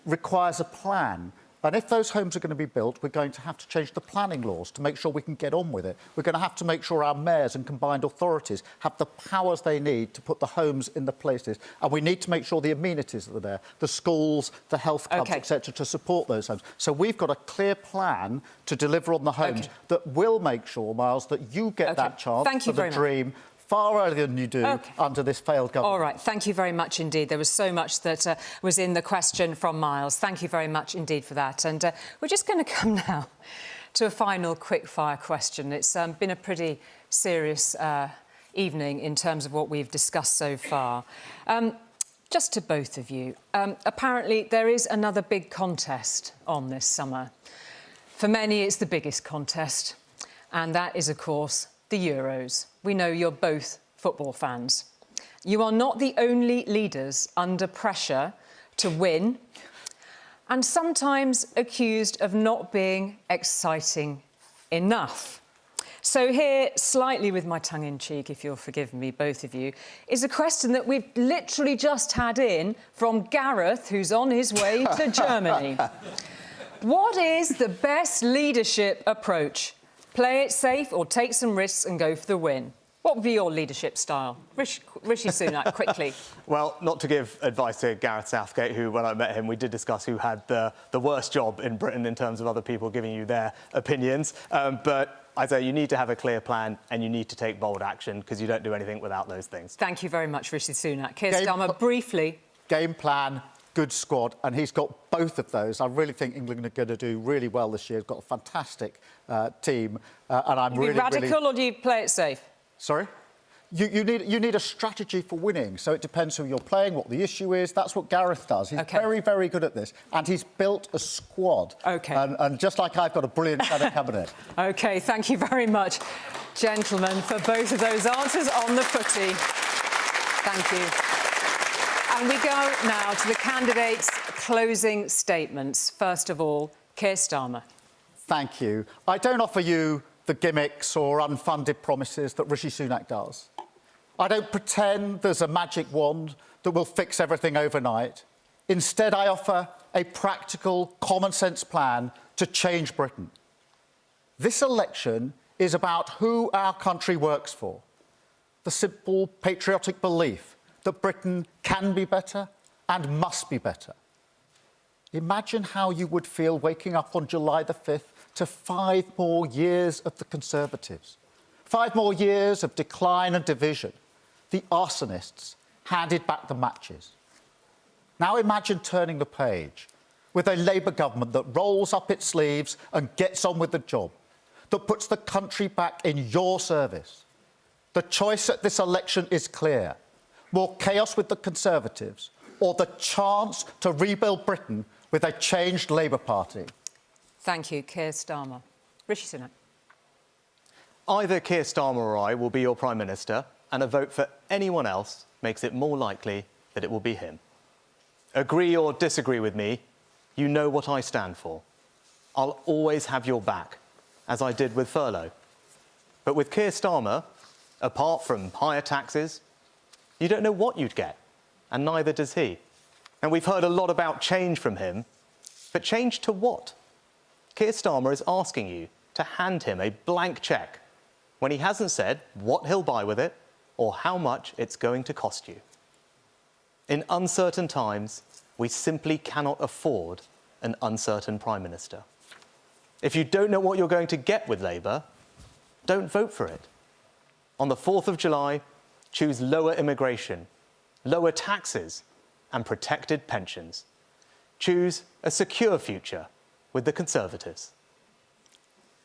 requires a plan. And if those homes are going to be built, we're going to have to change the planning laws to make sure we can get on with it. We're going to have to make sure our mayors and combined authorities have the powers they need to put the homes in the places. And we need to make sure the amenities are there, the schools, the health clubs, etc., to support those homes. So we've got a clear plan to deliver on the homes that will make sure, Miles, that you get that chance for the dream far earlier than you do under this failed government. All right, thank you very much indeed. There was so much that was in the question from Miles. Thank you very much indeed for that. And we're just going to come now to a final quick-fire question. It's been a pretty serious evening in terms of what we've discussed so far. Just to both of you, apparently there is another big contest on this summer. For many, it's the biggest contest, and that is, of course, the Euros. We know you're both football fans. You are not the only leaders under pressure to win, and sometimes accused of not being exciting enough. So here, slightly with my tongue in cheek, if you'll forgive me, both of you, is a question that we've literally just had in from Gareth, who's on his way to Germany. What is the best leadership approach? Play it safe or take some risks and go for the win? What would be your leadership style? Rishi Sunak, quickly. Well, not to give advice to Gareth Southgate, who, when I met him, we did discuss who had the worst job in Britain in terms of other people giving you their opinions. But I say you need to have a clear plan and you need to take bold action, because you don't do anything without those things. Thank you very much, Rishi Sunak. Keir Starmer, briefly. Game plan, good squad, and he's got both of those. I really think England are going to do really well this year. He's got a fantastic team, and I'm really... Are you radical or do you play it safe? Sorry? You need a strategy for winning, so it depends who you're playing, what the issue is. That's what Gareth does. He's very, very good at this, and he's built a squad. And just like I've got a brilliant shadow cabinet. OK, thank you very much, gentlemen, for both of those answers on the footy. Thank you. And we go now to the candidates' closing statements. First of all, Keir Starmer. Thank you. I don't offer you the gimmicks or unfunded promises that Rishi Sunak does. I don't pretend there's a magic wand that will fix everything overnight. Instead, I offer a practical, common-sense plan to change Britain. This election is about who our country works for. The simple, patriotic belief that Britain can be better and must be better. Imagine how you would feel waking up on July the 5th to 5 more years of the Conservatives. 5 more years of decline and division. The arsonists handed back the matches. Now imagine turning the page with a Labour government that rolls up its sleeves and gets on with the job, that puts the country back in your service. The choice at this election is clear. More chaos with the Conservatives, or the chance to rebuild Britain with a changed Labour Party. Thank you, Keir Starmer. Rishi Sunak. Either Keir Starmer or I will be your Prime Minister, and a vote for anyone else makes it more likely that it will be him. Agree or disagree with me, you know what I stand for. I'll always have your back, as I did with furlough. But with Keir Starmer, apart from higher taxes, you don't know what you'd get, and neither does he. And we've heard a lot about change from him, but change to what? Keir Starmer is asking you to hand him a blank cheque when he hasn't said what he'll buy with it or how much it's going to cost you. In uncertain times, we simply cannot afford an uncertain Prime Minister. If you don't know what you're going to get with Labour, don't vote for it. On the 4th of July, choose lower immigration, lower taxes and protected pensions. Choose a secure future with the Conservatives.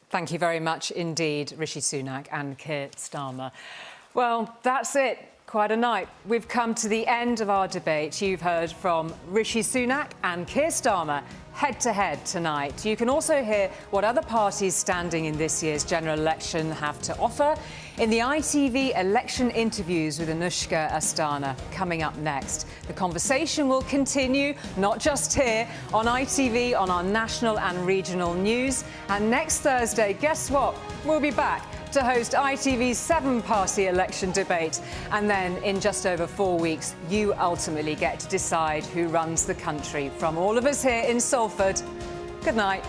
Thank you very much indeed, Rishi Sunak and Keir Starmer. Well, that's it. Quite a night. We've come to the end of our debate. You've heard from Rishi Sunak and Keir Starmer head-to-head tonight. You can also hear what other parties standing in this year's general election have to offer in the ITV election interviews with Anushka Asthana coming up next. The conversation will continue, not just here on ITV, on our national and regional news. And next Thursday, guess what? We'll be back to host ITV's 7-party election debate. And then in just over 4 weeks, you ultimately get to decide who runs the country. From all of us here in Salford, good night.